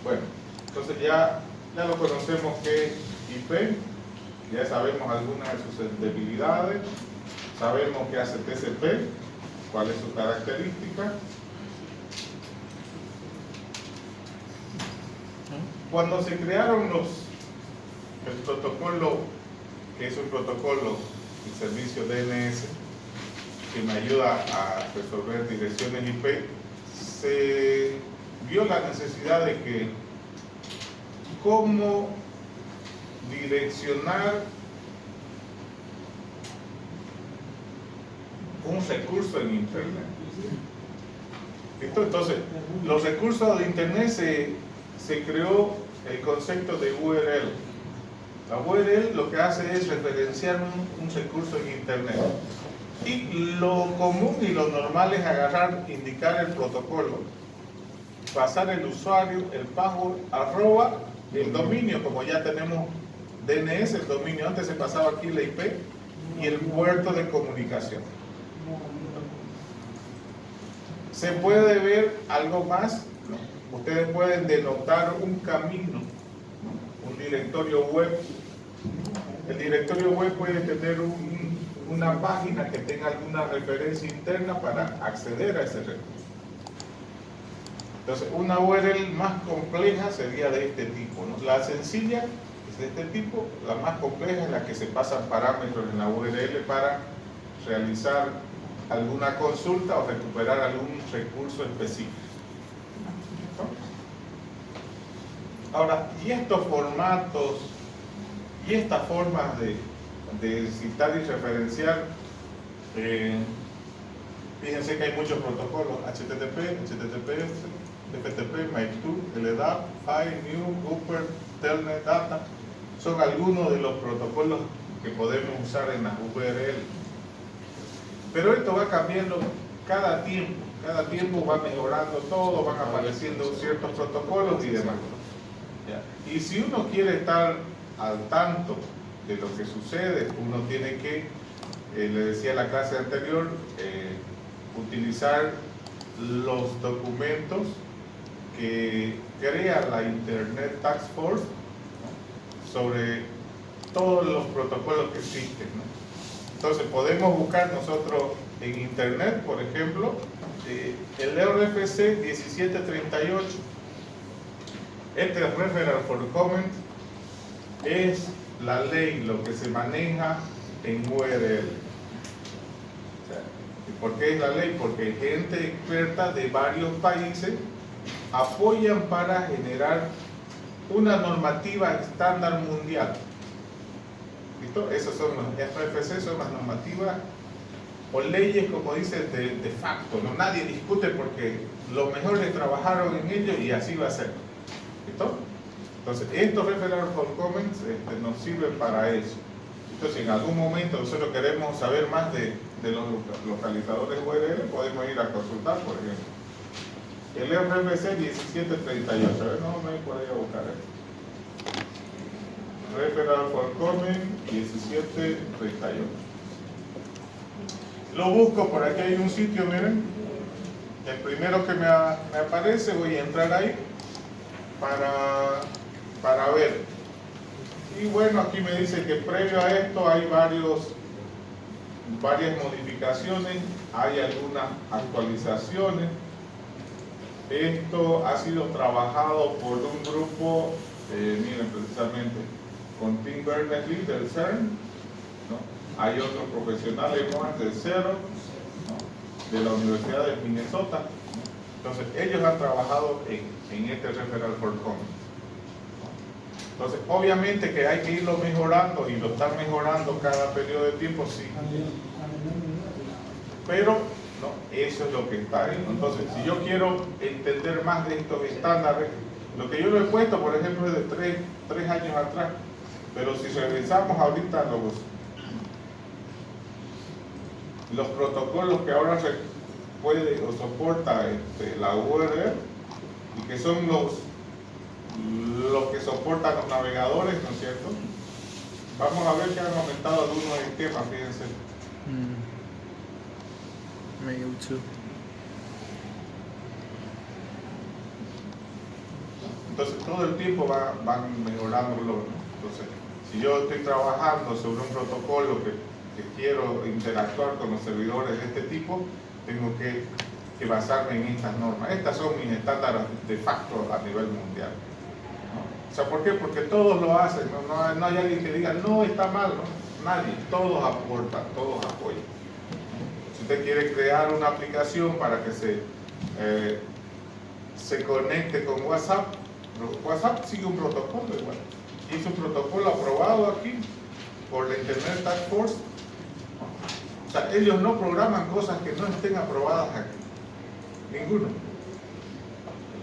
Bueno, entonces ya lo conocemos que IP, ya sabemos algunas de sus debilidades, sabemos qué hace TCP, cuál es su característica. Cuando se crearon el protocolo, que es un protocolo de servicio DNS, que me ayuda a resolver direcciones IP, se vio la necesidad de que cómo direccionar un recurso en Internet. ¿Listo? Entonces, los recursos de Internet se creó el concepto de URL. La URL lo que hace es referenciar un recurso en Internet. Y lo común y lo normal es agarrar, indicar el protocolo, pasar el usuario, el password, arroba, el dominio, como ya tenemos DNS, el dominio, antes se pasaba aquí la IP, y el puerto de comunicación. Se puede ver algo más, ¿no? Ustedes pueden denotar un camino, ¿no? Un directorio web. El directorio web puede tener una página que tenga alguna referencia interna para acceder a ese recurso. Entonces, una URL más compleja sería de este tipo, ¿no? La sencilla es de este tipo, la más compleja es la que se pasan parámetros en la URL para realizar alguna consulta o recuperar algún recurso específico. Ahora, y estos formatos y estas formas de citar y referenciar, fíjense que hay muchos protocolos: HTTP, HTTPS, FTP, MyTube, LDAP, PHY, New, Upper, Telnet, Data. Son algunos de los protocolos que podemos usar en las URL. Pero esto va cambiando cada tiempo va mejorando todo, van apareciendo ciertos protocolos y demás. ¿Ya? Y si uno quiere estar al tanto de lo que sucede, uno tiene que, le decía en la clase anterior, utilizar los documentos que crea la Internet Task Force, ¿no? Sobre todos los protocolos que existen, ¿no? Entonces podemos buscar nosotros en Internet, por ejemplo, el RFC 1738. Este Referral for Comment es la ley, lo que se maneja en URL. O sea, ¿por qué es la ley? Porque gente experta de varios países apoyan para generar una normativa estándar mundial. ¿Listo? Esos son los RFC, son las normativas o leyes, como dice, de facto, ¿no? Nadie discute porque los mejores trabajaron en ello y así va a ser. ¿Listo? Entonces, estos referral for comments nos sirven para eso. Entonces, en algún momento nosotros queremos saber más de los localizadores URL, podemos ir a consultar, por ejemplo. El RFC 1738, a ver, no me por ahí a buscar esto. Referral for comment 1738. Lo busco, por aquí hay un sitio, miren. El primero que me aparece, voy a entrar ahí para ver. Y bueno, aquí me dice que previo a esto hay varias modificaciones, hay algunas actualizaciones. Esto ha sido trabajado por un grupo, miren, precisamente con Tim Berners-Lee del CERN, ¿no? Hay otros profesionales más del CERO, ¿no? De la Universidad de Minnesota, ¿no? Entonces ellos han trabajado en este Referral for Comment. Entonces, obviamente que hay que irlo mejorando y lo están mejorando cada periodo de tiempo, sí. Pero, no, eso es lo que está ahí, ¿no? Entonces, si yo quiero entender más de estos estándares, lo que yo lo he puesto, por ejemplo, es de tres años atrás. Pero si revisamos ahorita los protocolos que ahora se puede o soporta la URL, y que son los que soportan los navegadores, ¿no es cierto? Vamos a ver que han aumentado algunos esquemas, fíjense. YouTube. Entonces todo el tiempo van mejorándolo, ¿no? Entonces, si yo estoy trabajando sobre un protocolo que quiero interactuar con los servidores de este tipo, tengo que basarme en estas normas. Estas son mis estándares de facto a nivel mundial, ¿no? O sea, ¿por qué? Porque todos lo hacen, ¿no? No hay alguien que diga, no, está mal, ¿no? Nadie, todos aportan, todos apoyan. Si usted quiere crear una aplicación para que se conecte con WhatsApp, WhatsApp sigue un protocolo igual. Y es un protocolo aprobado aquí por la Internet Task Force. O sea, ellos no programan cosas que no estén aprobadas aquí. Ninguno.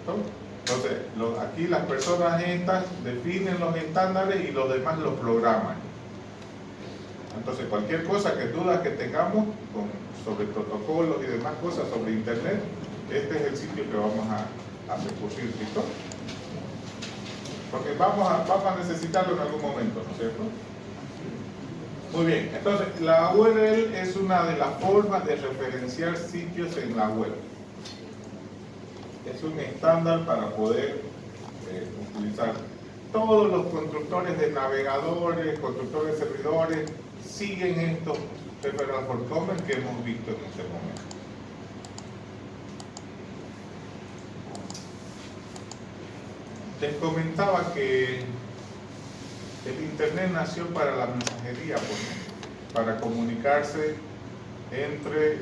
¿no? Entonces, aquí las personas estas definen los estándares y los demás los programan. Entonces, cualquier cosa, dudas que tengamos sobre protocolos y demás cosas sobre Internet, este es el sitio que vamos a recurrir, ¿listo? Porque vamos a necesitarlo en algún momento, ¿no es cierto? Muy bien, entonces la URL es una de las formas de referenciar sitios en la web. Es un estándar para poder utilizar. Todos los constructores de navegadores, constructores de servidores, siguen estos referral for comment que hemos visto en este momento. Les comentaba que el Internet nació para la mensajería, para comunicarse entre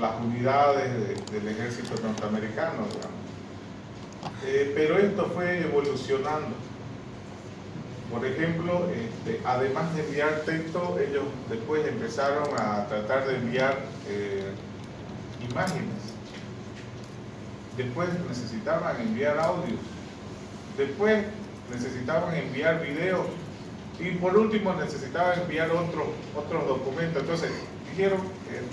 las unidades del ejército norteamericano, digamos. Pero esto fue evolucionando. Por ejemplo, además de enviar texto, ellos después empezaron a tratar de enviar imágenes. Después necesitaban enviar audios. Después necesitaban enviar videos. Y por último necesitaban enviar otros documentos. Entonces, dijeron,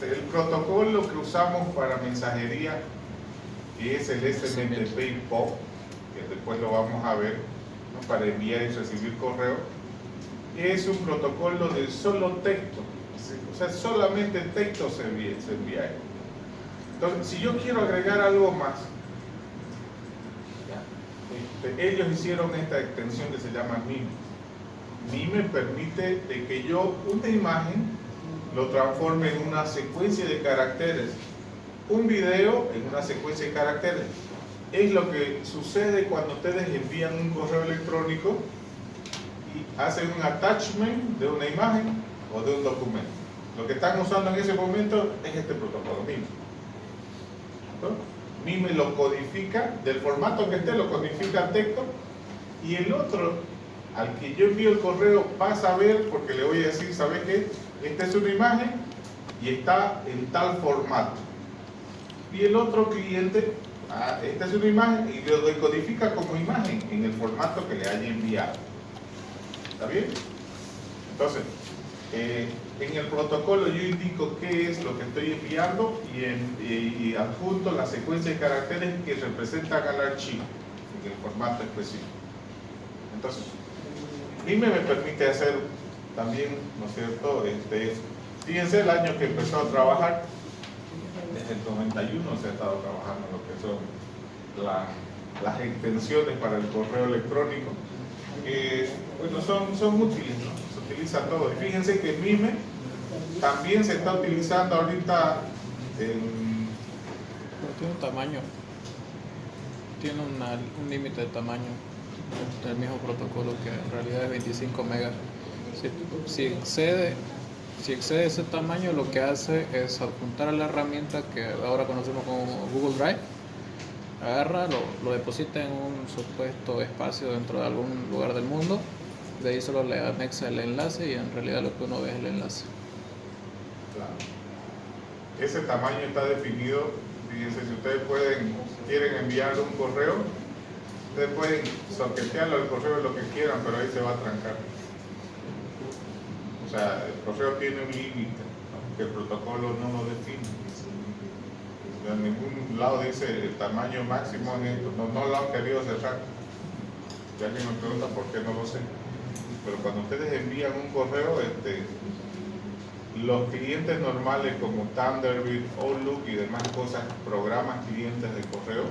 el protocolo que usamos para mensajería, que es el SMTP y POP, que después lo vamos a ver, ¿no? Para enviar y recibir correo, es un protocolo de solo texto. O sea, solamente texto se envía. Entonces, si yo quiero agregar algo más, ellos hicieron esta extensión que se llama MIME. MIME permite de que yo una imagen lo transforme en una secuencia de caracteres, un video en una secuencia de caracteres. Es lo que sucede cuando ustedes envían un correo electrónico y hacen un attachment de una imagen o de un documento. Lo que están usando en ese momento es este protocolo MIME. ¿No? MIME lo codifica, del formato que esté, lo codifica en texto, y el otro, al que yo envío el correo, pasa a ver, porque le voy a decir, ¿sabe qué? Esta es una imagen y está en tal formato. Y el otro cliente, esta es una imagen y lo decodifica como imagen en el formato que le haya enviado. ¿Está bien? Entonces, en el protocolo yo indico qué es lo que estoy enviando y adjunto la secuencia de caracteres que representan al archivo en el formato específico. Entonces, MIME me permite hacer también, ¿no es cierto? Fíjense el año que empezó a trabajar, desde el 91 se ha estado trabajando en lo que son las extensiones para el correo electrónico, que bueno, son útiles, ¿no? Se utiliza todo. Y fíjense que MIME también se está utilizando ahorita en... Tiene un tamaño, tiene un límite de tamaño del mismo protocolo, que en realidad es 25 megas. Si excede ese tamaño, lo que hace es adjuntar a la herramienta que ahora conocemos como Google Drive, agarra, lo deposita en un supuesto espacio dentro de algún lugar del mundo, de ahí solo le anexa el enlace y en realidad lo que uno ve es el enlace. Claro. Ese tamaño está definido. Fíjense, si ustedes quieren enviar un correo, ustedes pueden soquetearlo al correo lo que quieran, pero ahí se va a trancar. O sea, el correo tiene un límite, ¿no? Que el protocolo no lo define. En ningún lado dice el tamaño máximo en esto, no lo han querido cerrar. Si alguien me pregunta por qué, no lo sé. Pero cuando ustedes envían un correo, los clientes normales como Thunderbird, Outlook y demás cosas, programas clientes de correo,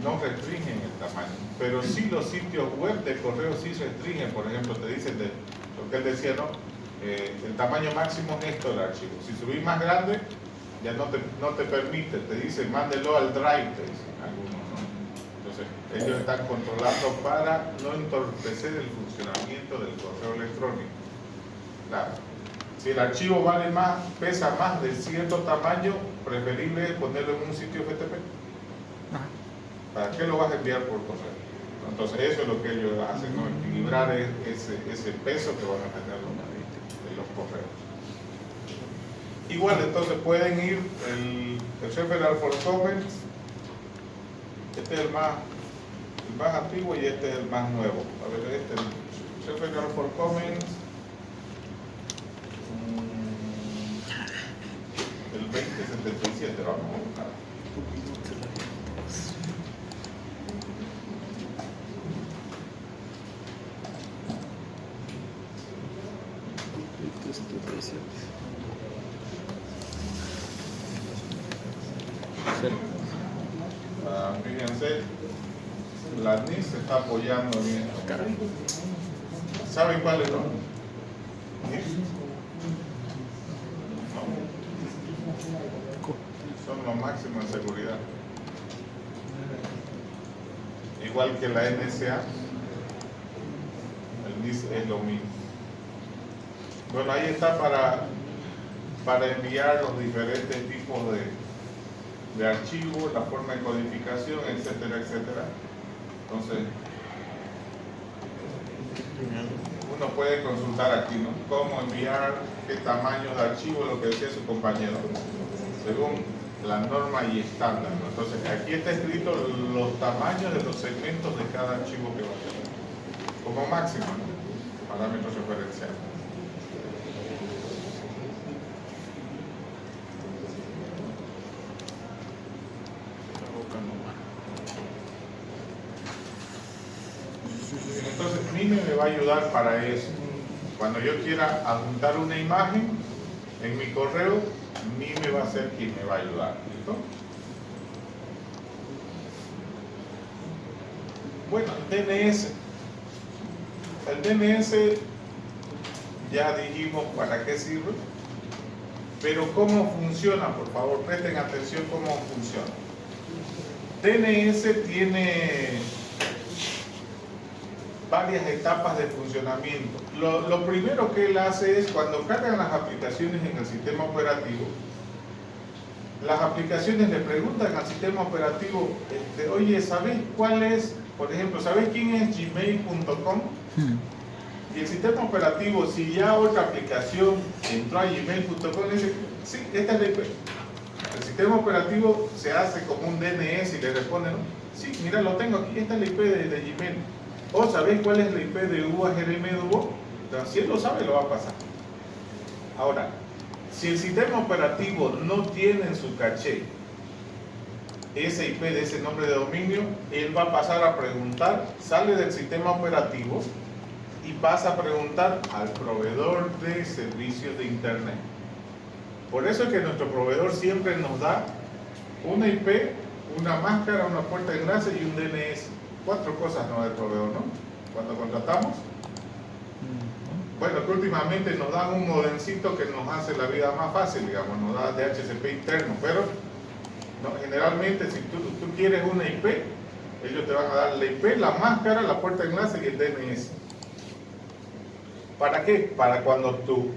no restringen el tamaño. Pero sí los sitios web de correo sí restringen. Por ejemplo, te dicen lo que él decía, ¿no? El tamaño máximo es esto del archivo. Si subís más grande, ya no te permite, te dice mándelo al drive, te dicen algunos, ¿no? Entonces, ellos están controlando para no entorpecer el funcionamiento del correo electrónico. Claro. Si el archivo pesa más de cierto tamaño, preferible es ponerlo en un sitio FTP. ¿Para qué lo vas a enviar por correo? Entonces eso es lo que ellos hacen, ¿no? Equilibrar ese peso que van a tener en los correos. Igual, entonces pueden ir el referral for comments, Este es el más antiguo y este es el más nuevo. A ver, este es el Referral for Comments. El 2077, vamos a buscar. Fíjense, la NIS se está apoyando en esto. ¿Saben cuáles son? Son los máximos en seguridad. Igual que la NSA, el NIS es lo mismo. Bueno, ahí está para enviar los diferentes tipos de archivos, la forma de codificación, etcétera, etcétera. Entonces, uno puede consultar aquí, ¿no? Cómo enviar, qué tamaño de archivo, lo que decía su compañero, según la norma y estándar, ¿no? Entonces, aquí está escrito los tamaños de los segmentos de cada archivo que va a tener, como máximo, ¿no? Parámetros referenciales. Entonces, Mime me va a ayudar para eso. Cuando yo quiera adjuntar una imagen en mi correo, Mime va a ser quien me va a ayudar. ¿Listo? Bueno, el DNS. El DNS ya dijimos para qué sirve, pero ¿cómo funciona? Por favor, presten atención cómo funciona. DNS tiene varias etapas de funcionamiento. Lo primero que él hace es cuando cargan las aplicaciones en el sistema operativo, las aplicaciones le preguntan al sistema operativo, oye, ¿sabes cuál es? Por ejemplo, ¿sabes quién es gmail.com? Y el sistema operativo, si ya otra aplicación entró a gmail.com, dice, sí, esta es la IP. El sistema operativo se hace como un DNS y le responde, ¿no? Sí, mira, lo tengo aquí, esta es la IP de Gmail. ¿O sabéis cuál es la IP de UAGRM? Si él lo sabe, lo va a pasar. Ahora, si el sistema operativo no tiene en su caché ese IP de ese nombre de dominio, él va a pasar a preguntar, sale del sistema operativo y pasa a preguntar al proveedor de servicios de Internet. Por eso es que nuestro proveedor siempre nos da una IP, una máscara, una puerta de enlace y un DNS. 4 cosas no del proveedor, ¿no? Cuando contratamos. Bueno, que últimamente nos dan un modencito que nos hace la vida más fácil, digamos, nos da DHCP interno, pero no, generalmente si tú quieres una IP, ellos te van a dar la IP, la máscara, la puerta de enlace y el DNS. ¿Para qué? Para cuando tu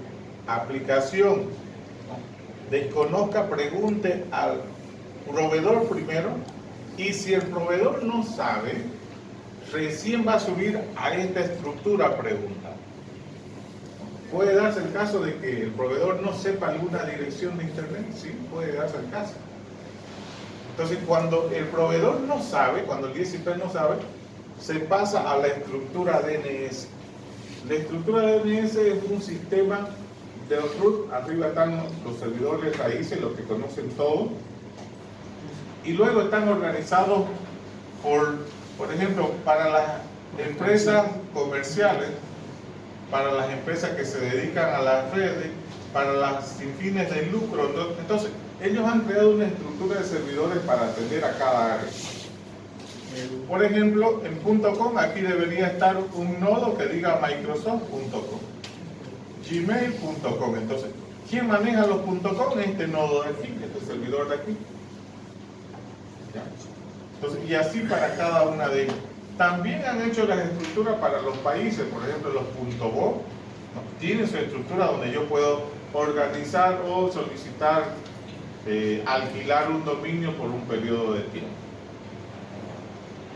aplicación desconozca, pregunte al proveedor primero, y si el proveedor no sabe, recién va a subir a esta estructura a preguntar. Puede darse el caso de que el proveedor no sepa alguna dirección de internet, sí, puede darse el caso. Entonces, cuando el proveedor no sabe, cuando el ISP no sabe, se pasa a la estructura DNS. La estructura DNS es un sistema de root, arriba están los servidores raíces, los que conocen todo, y luego están organizados por ejemplo, para las empresas comerciales, para las empresas que se dedican a las redes, para las sin fines de lucro. Entonces, ellos han creado una estructura de servidores para atender a cada área. Por ejemplo, en .com aquí debería estar un nodo que diga microsoft.com, gmail.com. Entonces, ¿quién maneja los .com? Este nodo de aquí, este servidor de aquí. ¿Ya? Entonces, y así para cada una de ellas. También han hecho las estructuras para los países, por ejemplo, los .bo, ¿no? Tienen su estructura donde yo puedo organizar o solicitar, alquilar un dominio por un periodo de tiempo.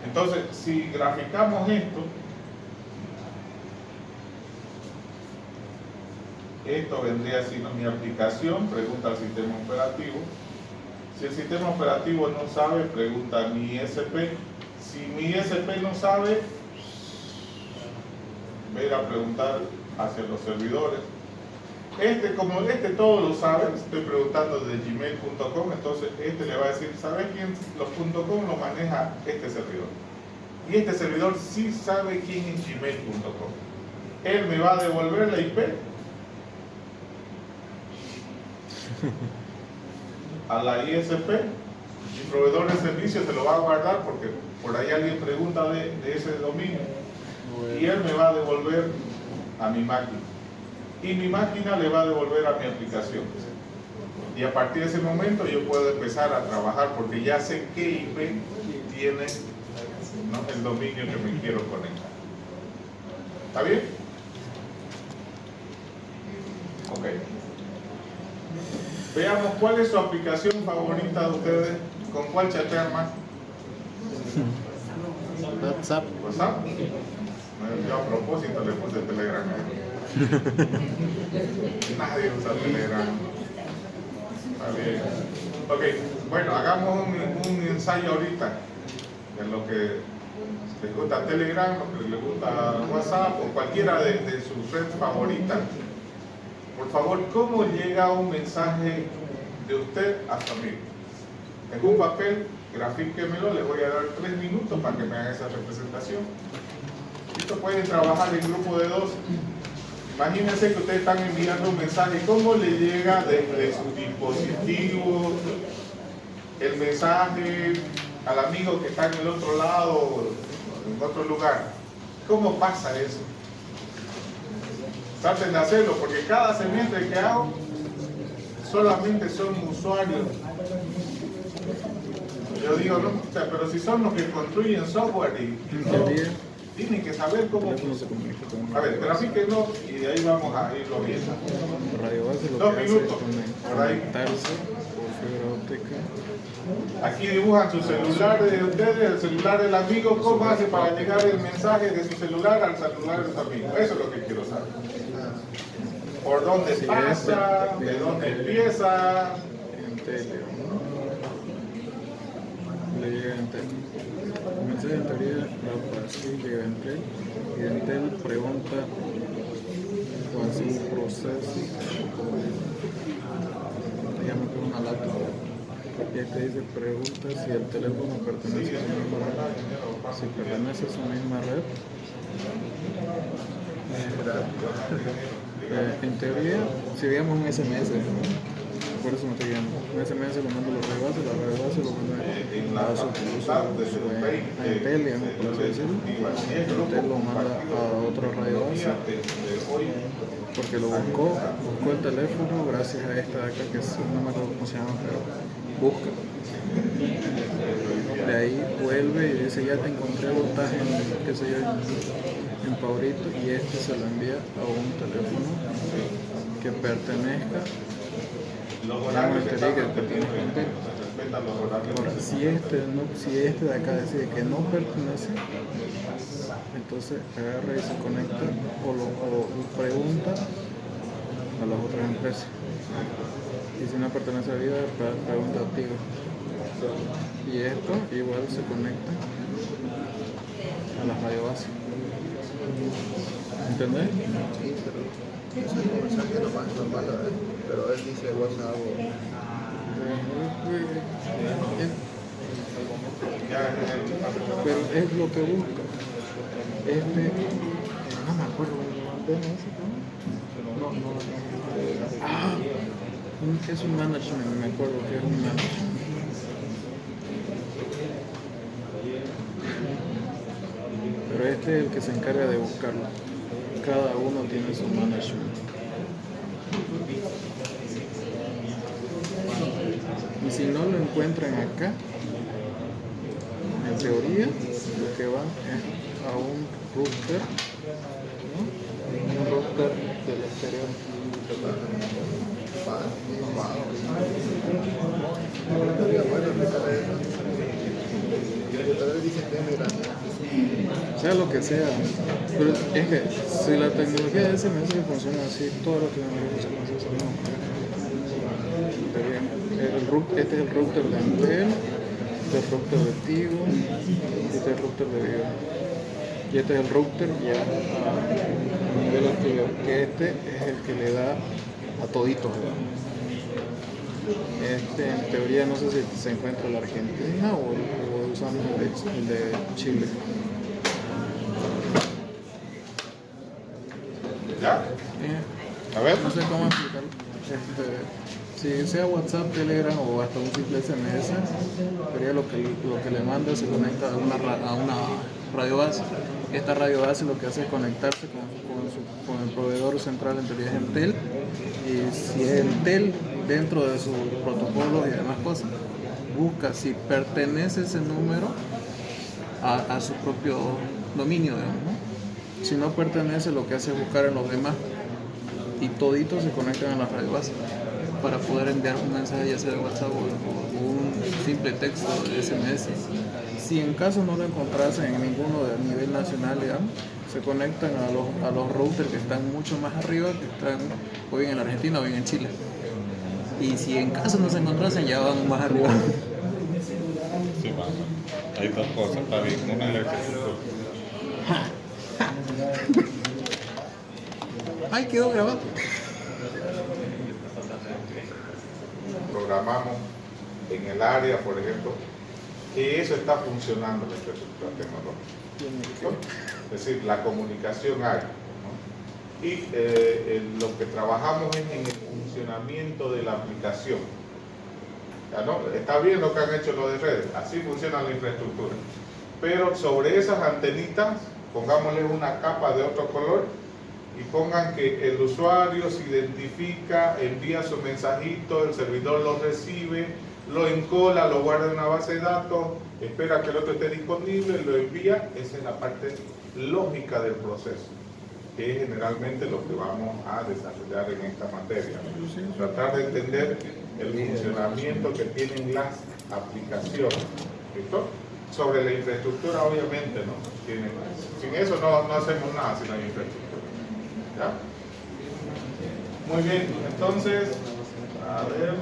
Entonces, si graficamos esto vendría siendo mi aplicación, pregunta al sistema operativo, Si el sistema operativo no sabe, pregunta a mi ISP. Si mi ISP no sabe, va a ir a preguntar hacia los servidores. Como todo lo sabe, estoy preguntando de gmail.com, entonces le va a decir, ¿sabe quién los .com lo maneja este servidor? Y este servidor sí sabe quién es gmail.com. Él me va a devolver la IP a la ISP. Mi proveedor de servicio se lo va a guardar porque por ahí alguien pregunta de ese dominio. Y él me va a devolver a mi máquina. Y mi máquina le va a devolver a mi aplicación. Y a partir de ese momento yo puedo empezar a trabajar porque ya sé qué IP tiene, ¿no?, el dominio que me quiero conectar. ¿Está bien? Ok. Veamos cuál es su aplicación favorita de ustedes. ¿Con cuál chatean más? WhatsApp. ¿WhatsApp? Yo a propósito le puse Telegram. Nadie usa Telegram. Está bien. Ok, bueno, hagamos un ensayo ahorita de lo que les gusta Telegram, lo que les gusta WhatsApp o cualquiera de sus redes favoritas. Por favor, ¿cómo llega un mensaje de usted a su amigo? En un papel, grafíquemelo, les voy a dar 3 minutos para que me hagan esa representación. Esto pueden trabajar en grupo de 2. Imagínense que ustedes están enviando un mensaje. ¿Cómo le llega desde su dispositivo el mensaje al amigo que está en el otro lado, en otro lugar? ¿Cómo pasa eso? Traten de hacerlo, porque cada semestre que hago solamente son usuarios. Yo digo, no, o sea, pero si son los que construyen software y todo, tienen que saber cómo. A ver, grafíquenlo y de ahí vamos a irlo viendo. Radio base lo 2 que hace minutos. es Por ahí. conectarse por fibra óptica. Aquí dibujan su celular de ustedes, el celular del amigo. ¿Cómo hace para llegar el mensaje de su celular al celular de su amigo? Eso es lo que quiero saber. ¿Por dónde pasa? ¿De dónde empieza? En tele. Le llega en tele. El mensaje en teoría va para así, llega en tele. Y en tele pregunta o hace un proceso. Digamos que es una laptop. Y este dice pregunta si el teléfono pertenece a su misma red. Si pertenece a su misma red. En teoría, si veamos un SMS, por eso me estoy guiando. Un SMS lo manda a la red base lo manda a su Intel, digamos, por así decirlo. Intel lo manda a otra radio base porque lo buscó el teléfono gracias a esta de acá que no me acuerdo cómo se llama, pero busca. De ahí vuelve y dice ya te encontré voltaje en, qué sé yo, en Paurito, y este se lo envía a un teléfono que pertenezca a un que tiene gente. Ahora, si este de acá decide que no pertenece, entonces agarra y se conecta o pregunta a las otras empresas. Y si no pertenece a Vida, pregunta a Tigo. Y esto igual se conecta a las radio base. ¿Entendés? Es un mensaje normal, pero él dice WhatsApp pero es lo que busca. No me acuerdo es un management, me acuerdo que es un management. Pero este es el que se encarga de buscarlo. Cada uno tiene su management. Y si no lo encuentran acá, en teoría, lo que va es a un router, ¿no? Un router del exterior. Sea lo que sea, pero es que si la tecnología de SMS funciona así, toda la tecnología funciona así, no. este es el router de Intel, este es el router de Tigo, este es el router de Vivo. Y este es el router ya a nivel anterior, que este es el que le da a toditos, digamos. Este en teoría no sé si se encuentra en la Argentina o usamos el de Chile. ¿Ya? A ver. No sé cómo explicarlo. Si sea WhatsApp, Telegram o hasta un simple SMS, sería lo que le manda, se conecta a una radio base. Esta radio base lo que hace es conectarse con el proveedor central, en teoría es Entel, y si es Entel, dentro de sus protocolos y demás cosas, busca si pertenece ese número a su propio dominio, digamos, ¿no? Si no pertenece, lo que hace es buscar en los demás y toditos se conectan a la radio base para poder enviar un mensaje, ya sea de WhatsApp o un simple texto de SMS. Si en caso no lo encontrasen en ninguno de nivel nacional, digamos, se conectan a los routers que están mucho más arriba, que están o bien en la Argentina o bien en Chile. Y si en caso no se encontrasen, ya van más arriba. Sí, bueno, hay dos cosas, está bien. Una es la infraestructura. Ay, quedó grabado. Programamos en el área, por ejemplo, que eso está funcionando la infraestructura tecnológica. Es decir, la comunicación hay, ¿no? Y lo que trabajamos es en el funcionamiento de la aplicación. ¿Ya no? Está bien lo que han hecho los de redes, así funciona la infraestructura. Pero sobre esas antenitas, pongámosle una capa de otro color y pongan que el usuario se identifica, envía su mensajito, el servidor lo recibe, lo encola, lo guarda en una base de datos, espera que el otro esté disponible, lo envía. Esa es la parte lógica del proceso, que es generalmente lo que vamos a desarrollar en esta materia. Tratar de entender el funcionamiento que tienen las aplicaciones. ¿Listo? Sobre la infraestructura, obviamente, ¿no? Sin eso no hacemos nada sin la infraestructura. ¿Ya? Muy bien, entonces, a ver.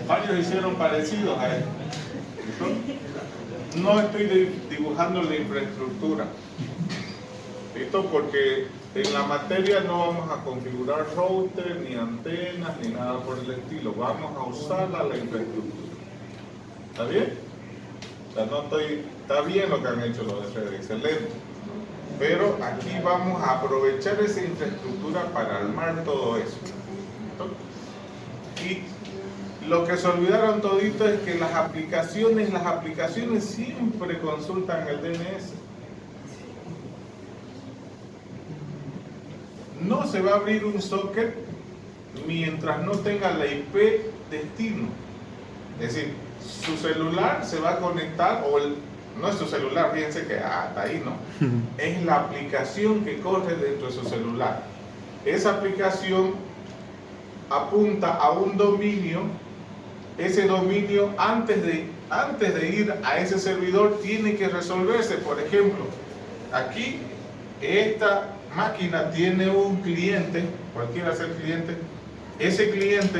Varios hicieron parecidos a él. No estoy dibujando la infraestructura. ¿Listo? Porque en la materia no vamos a configurar router, ni antenas, ni nada por el estilo. Vamos a usar la infraestructura. ¿Está bien? O sea, está bien lo que han hecho los de redes, excelente. Pero aquí vamos a aprovechar esa infraestructura para armar todo eso. ¿Listo? Y lo que se olvidaron todito es que las aplicaciones siempre consultan el DNS. No se va a abrir un socket mientras no tenga la IP destino. Es decir, su celular se va a conectar, no es su celular, fíjense que está ahí, ¿no? Es la aplicación que corre dentro de su celular. Esa aplicación apunta a un dominio. Ese dominio, antes de ir a ese servidor, tiene que resolverse. Por ejemplo, aquí esta máquina tiene un cliente, cualquiera sea el cliente. Ese cliente,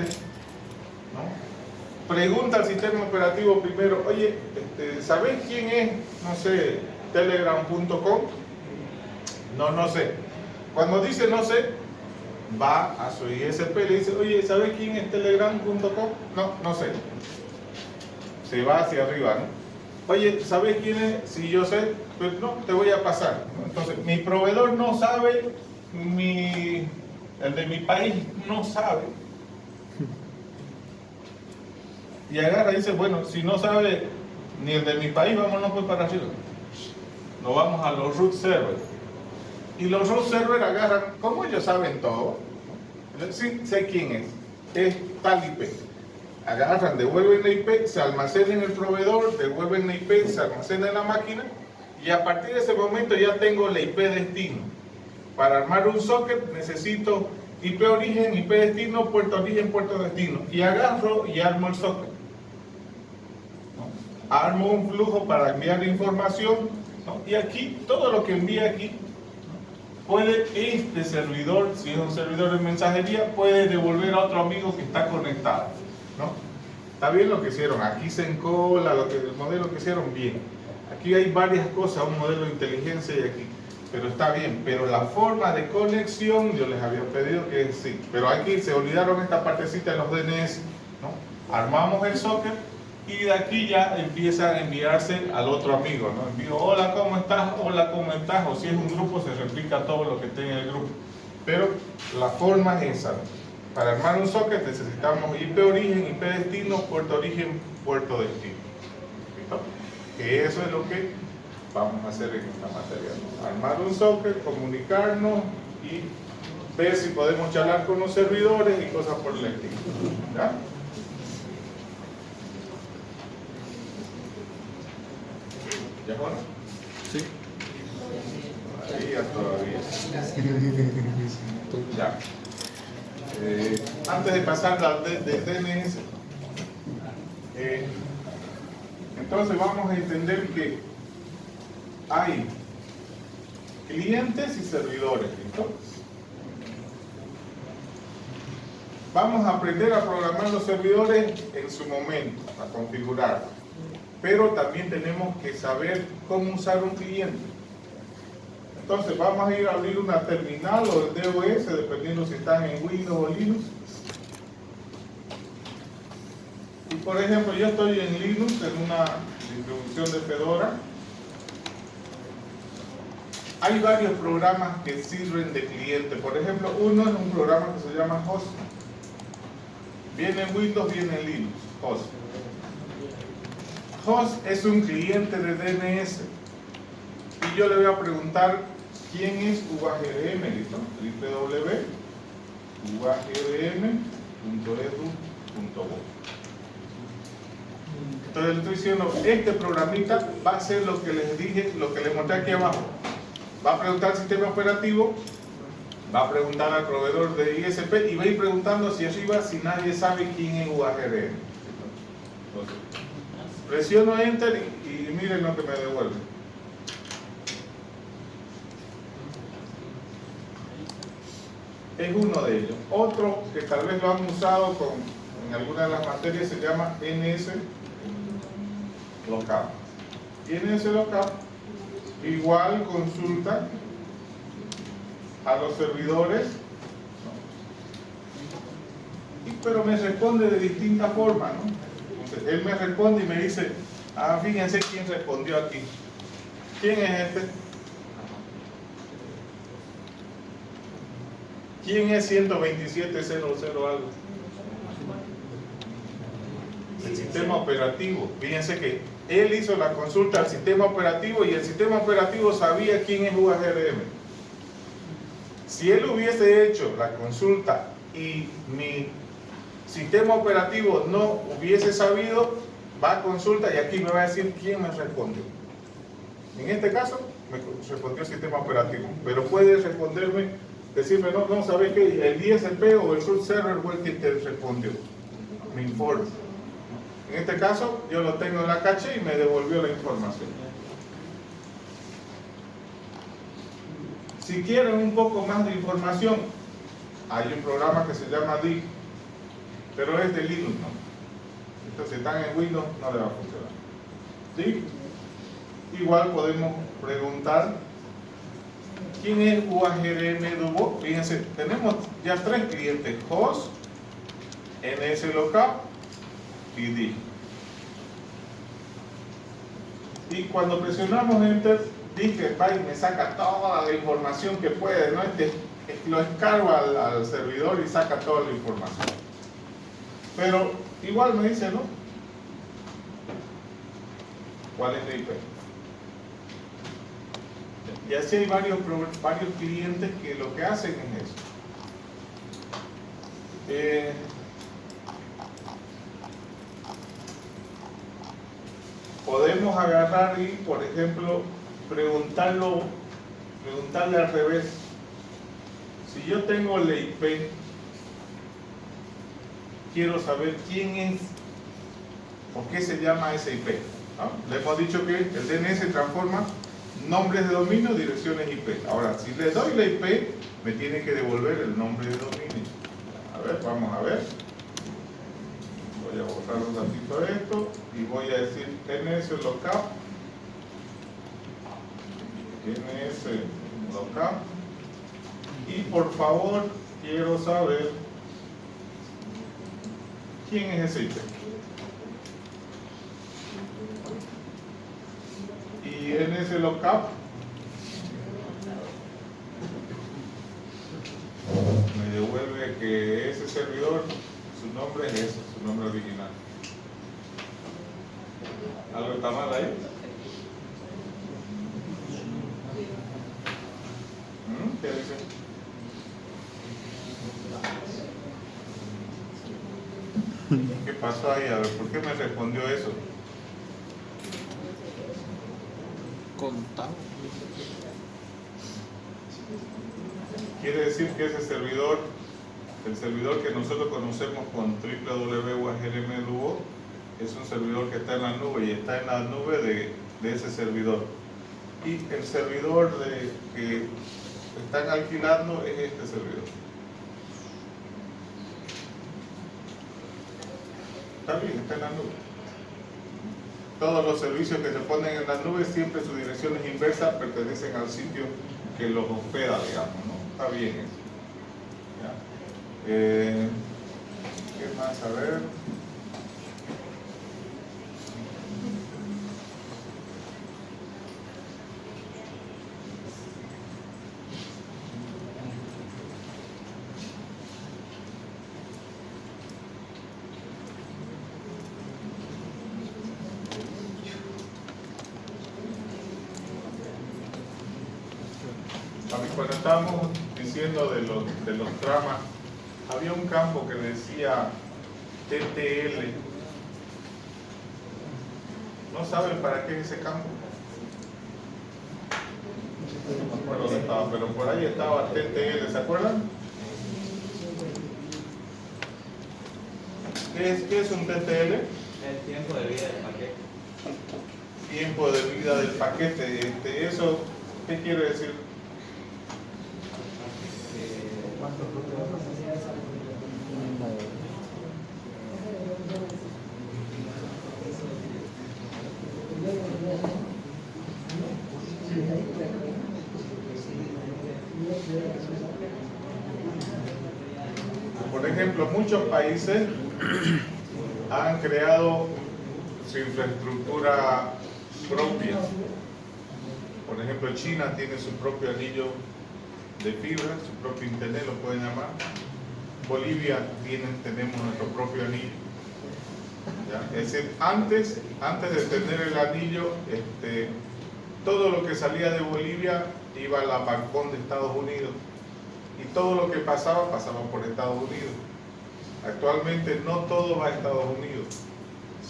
¿no?, pregunta al sistema operativo primero: oye, ¿sabes quién es, no sé, telegram.com? No sé. Cuando dice no sé, va a su ISP y le dice: oye, ¿sabes quién es telegram.com? No sé. Se va hacia arriba, ¿no? Oye, ¿sabes quién es? Si yo sé, pues no, te voy a pasar. Entonces, mi proveedor no sabe, el de mi país no sabe. Y agarra y dice: bueno, si no sabe ni el de mi país, vámonos pues para arriba. Nos vamos a los root servers. Y los root servers agarran, como ellos saben todo, sí, sé quién es tal IP. Agarran, devuelven la IP, se almacena en el proveedor, devuelven la IP, se almacena en la máquina, y a partir de ese momento ya tengo la IP destino. Para armar un socket necesito IP origen, IP destino, puerto origen, puerto destino, y agarro y armo el socket. ¿No? armo un flujo para enviar información, ¿no? Y aquí, todo lo que envía aquí, puede este servidor, si es un servidor de mensajería, puede devolver a otro amigo que está conectado, ¿no? Está bien lo que hicieron, aquí se encola, el modelo que hicieron, bien. Aquí hay varias cosas, un modelo de inteligencia y aquí, pero está bien. Pero la forma de conexión, yo les había pedido que sí, pero aquí se olvidaron esta partecita de los DNS, ¿no? Armamos el socket y de aquí ya empieza a enviarse al otro amigo, ¿no? Envío, hola, ¿cómo estás? Hola, ¿cómo estás? O si es un grupo, se replica todo lo que esté en el grupo. Pero la forma es esa, ¿no? Para armar un socket necesitamos IP origen, IP destino, puerto origen, puerto destino. ¿Listo? Que eso es lo que vamos a hacer en esta materia, ¿no? Armar un socket, comunicarnos y ver si podemos charlar con los servidores y cosas por el estilo. ¿Ya? ¿Ya Juan? Sí. Ahí ya todavía. Ya. Antes de pasar del DNS, entonces vamos a entender que hay clientes y servidores, ¿listo? Vamos a aprender a programar los servidores en su momento, a configurarlos, pero también tenemos que saber cómo usar un cliente. Entonces vamos a ir a abrir una terminal o el DOS, dependiendo si están en Windows o Linux. Y por ejemplo, yo estoy en Linux, en una distribución de Fedora. Hay varios programas que sirven de cliente. Por ejemplo, uno es un programa que se llama Host. Viene en Windows, viene en Linux. Host. Host es un cliente de DNS. Y yo le voy a preguntar quién es UAGDM, ¿listo? www.uagdm.edu.bo. Entonces le estoy diciendo, este programita va a hacer lo que les dije, lo que les mostré aquí abajo. Va a preguntar al sistema operativo, va a preguntar al proveedor de ISP y va a ir preguntando hacia arriba si nadie sabe quién es UAGDM. Entonces, presiono Enter y miren lo que me devuelve. Es uno de ellos. Otro que tal vez lo han usado en alguna de las materias se llama NS Lookup. Y NS Lookup igual consulta a los servidores, pero me responde de distinta forma, ¿no? Entonces, él me responde y me dice, fíjense quién respondió aquí. ¿Quién es este? ¿Quién es 127.00 algo? El sistema operativo. Fíjense que él hizo la consulta al sistema operativo y el sistema operativo sabía quién es UAGDM. Si él hubiese hecho la consulta y mi sistema operativo no hubiese sabido, va a consulta y aquí me va a decir quién me respondió. En este caso, me respondió el sistema operativo, pero puede responderme, decirme, no, ¿sabes qué? El ISP o el root server fue el que te respondió. Me informa. En este caso, yo lo tengo en la caché y me devolvió la información. Si quieren un poco más de información, hay un programa que se llama DIG, pero es de Linux, ¿no? Entonces, si están en Windows, no le va a funcionar. DIG, igual podemos preguntar quién es UAGDM-DUBO. Fíjense, tenemos ya 3 clientes: Host, NS Lookup y DIG. Y cuando presionamos Enter, DIG va y me saca toda la información que puede, ¿no? Lo escarba al servidor y saca toda la información. Pero igual me dice, ¿no? ¿Cuál es la IP? Y así hay varios clientes que lo que hacen es eso. Podemos agarrar y, por ejemplo, preguntarle al revés. Si yo tengo la IP, quiero saber quién es, por qué se llama esa IP. ¿no? Le hemos dicho que el DNS transforma nombres de dominio, direcciones IP. Ahora, si le doy la IP, me tiene que devolver el nombre de dominio. A ver, vamos a ver. Voy a borrar un ratito esto y voy a decir DNS lookup. DNS lookup. Y por favor, quiero saber quién es ese IP. Y DNS lookup me devuelve que ese servidor, su nombre es ese, su nombre original. ¿Algo está mal ahí? ¿Qué dice? ¿Qué pasó ahí? A ver, ¿por qué me respondió eso? Contado. Quiere decir que ese servidor, el servidor que nosotros conocemos con www.urlmluo, es un servidor que está en la nube y está en la nube de ese servidor. Y el servidor que están alquilando es este servidor. Está bien, está en la nube. Todos los servicios que se ponen en la nube, siempre sus direcciones inversas pertenecen al sitio que los hospeda, digamos, ¿no? Está bien eso. ¿Ya? ¿Qué más? A ver. Cuando estábamos diciendo de los tramas, había un campo que decía TTL. ¿No saben para qué es ese campo? No me acuerdo dónde estaba, pero por ahí estaba TTL, ¿se acuerdan? ¿Qué es un TTL? El tiempo de vida del paquete. Tiempo de vida del paquete. ¿Eso qué quiere decir? Por ejemplo, muchos países han creado su infraestructura propia. Por ejemplo, China tiene su propio anillo de fibra, su propio internet, lo pueden llamar. Bolivia tenemos nuestro propio anillo. ¿Ya? Es decir, antes de tener el anillo, todo lo que salía de Bolivia iba a la backbone de Estados Unidos. Y todo lo que pasaba por Estados Unidos. Actualmente no todo va a Estados Unidos,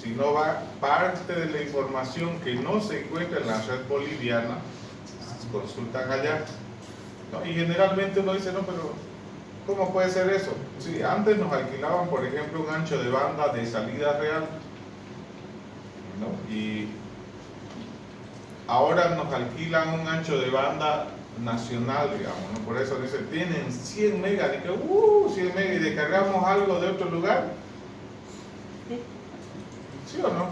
sino va parte de la información que no se encuentra en la red boliviana, se consultan allá. ¿No? Y generalmente uno dice, no, pero ¿cómo puede ser eso? Sí, antes nos alquilaban, por ejemplo, un ancho de banda de salida real, ¿no? Y ahora nos alquilan un ancho de banda nacional, digamos, ¿no? Por eso dicen, tienen 100 megas, y que 100 megas y descargamos algo de otro lugar. ¿Sí o no?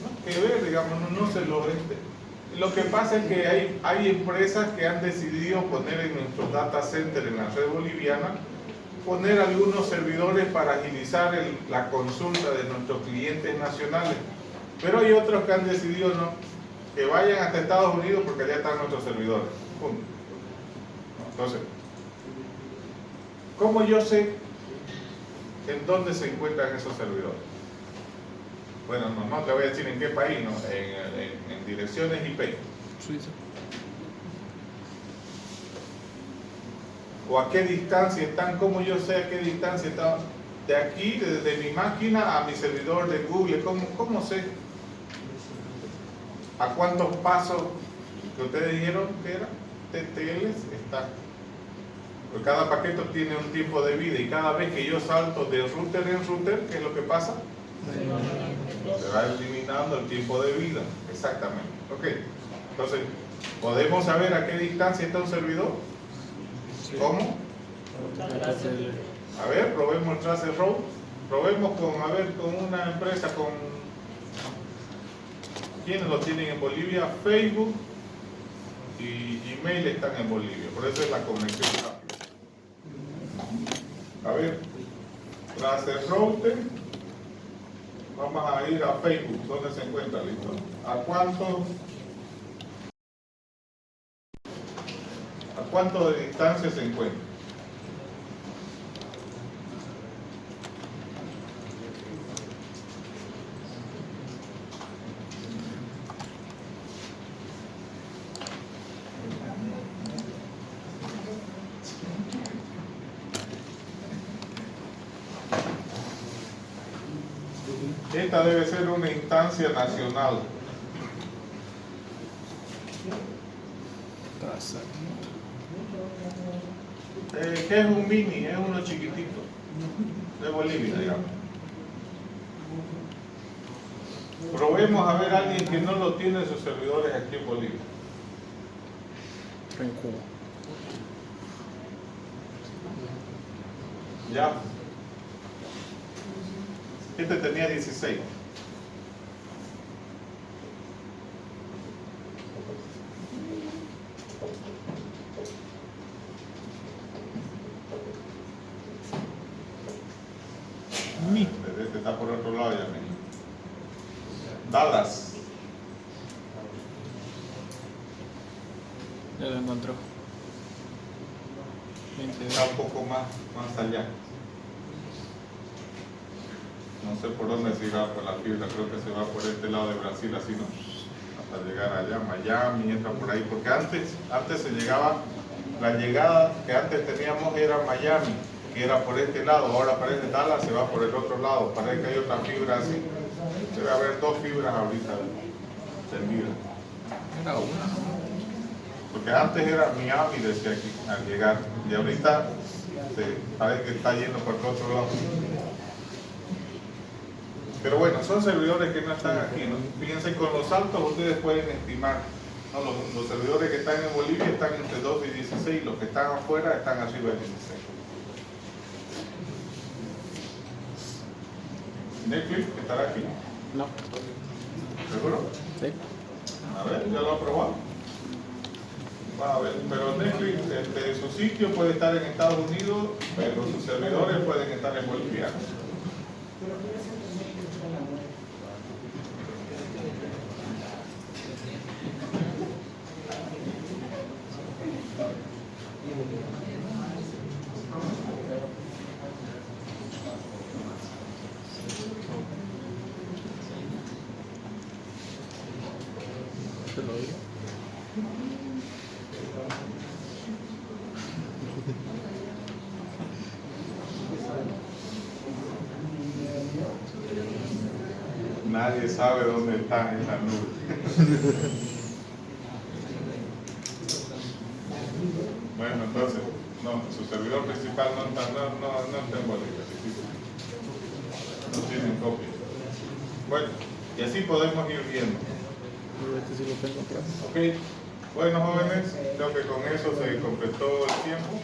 No, que ver, digamos, no se lo Lo que pasa es que hay empresas que han decidido poner en nuestros data centers en la red boliviana, poner algunos servidores para agilizar la consulta de nuestros clientes nacionales. Pero hay otros que han decidido no, que vayan hasta Estados Unidos porque allá están nuestros servidores. Punto. Entonces, ¿cómo yo sé en dónde se encuentran esos servidores? Bueno, no te voy a decir en qué país, ¿no? En direcciones IP. Suiza. O a qué distancia están, ¿cómo yo sé a qué distancia están? De aquí, desde mi máquina a mi servidor de Google, ¿cómo sé? ¿A cuántos pasos que ustedes dijeron que era? TTLs está. Porque cada paquete tiene un tiempo de vida y cada vez que yo salto de router en router, ¿qué es lo que pasa? Se va eliminando el tiempo de vida. Exactamente. Ok. Entonces, ¿podemos saber a qué distancia está un servidor? ¿Cómo? A ver, probemos el trace row. Probemos con, a ver, con una empresa, con... ¿Quiénes lo tienen en Bolivia? Facebook y Gmail están en Bolivia. Por eso es la conexión rápida. A ver, trace router. Vamos a ir a Facebook. ¿Dónde se encuentra? ¿Listo? ¿A cuánto de distancia se encuentra? Esta debe ser una instancia nacional. ¿Qué es un mini? Es uno chiquitito. De Bolivia, digamos. Probemos a ver a alguien que no lo tiene en sus servidores aquí en Bolivia. En Cuba. Ya. Este tenía 16. Este está por otro lado ya, mismo. Dallas. Ya lo encontró. Está un poco más allá. No sé por dónde se irá por la fibra, creo que se va por este lado de Brasil, así no, hasta llegar allá, Miami, entra por ahí, porque antes se llegaba, la llegada que antes teníamos era Miami, que era por este lado, ahora parece Dallas, se va por el otro lado, parece que hay otra fibra así, debe haber 2 fibras ahorita tendidas. Era una. Porque antes era Miami, decía aquí, al llegar, y ahorita parece que está yendo por el otro lado. Pero bueno, son servidores que no están aquí, ¿no? Fíjense, con los saltos ustedes pueden estimar, ¿no? Los servidores que están en Bolivia están entre 12 y 16, los que están afuera están arriba de 16. Netflix estará aquí. No. ¿Seguro? Sí. A ver, ya lo ha probado. Va a ver, pero Netflix, su sitio puede estar en Estados Unidos, pero sus servidores pueden estar en Bolivia. Te lo digo. Nadie sabe dónde está en la nube. Bueno, entonces, no, su servidor principal no está en Bolivia, no tienen copia. Bueno, y así podemos ir viendo. Este sí lo tengo atrás. Ok, bueno jóvenes, creo que con eso se completó el tiempo.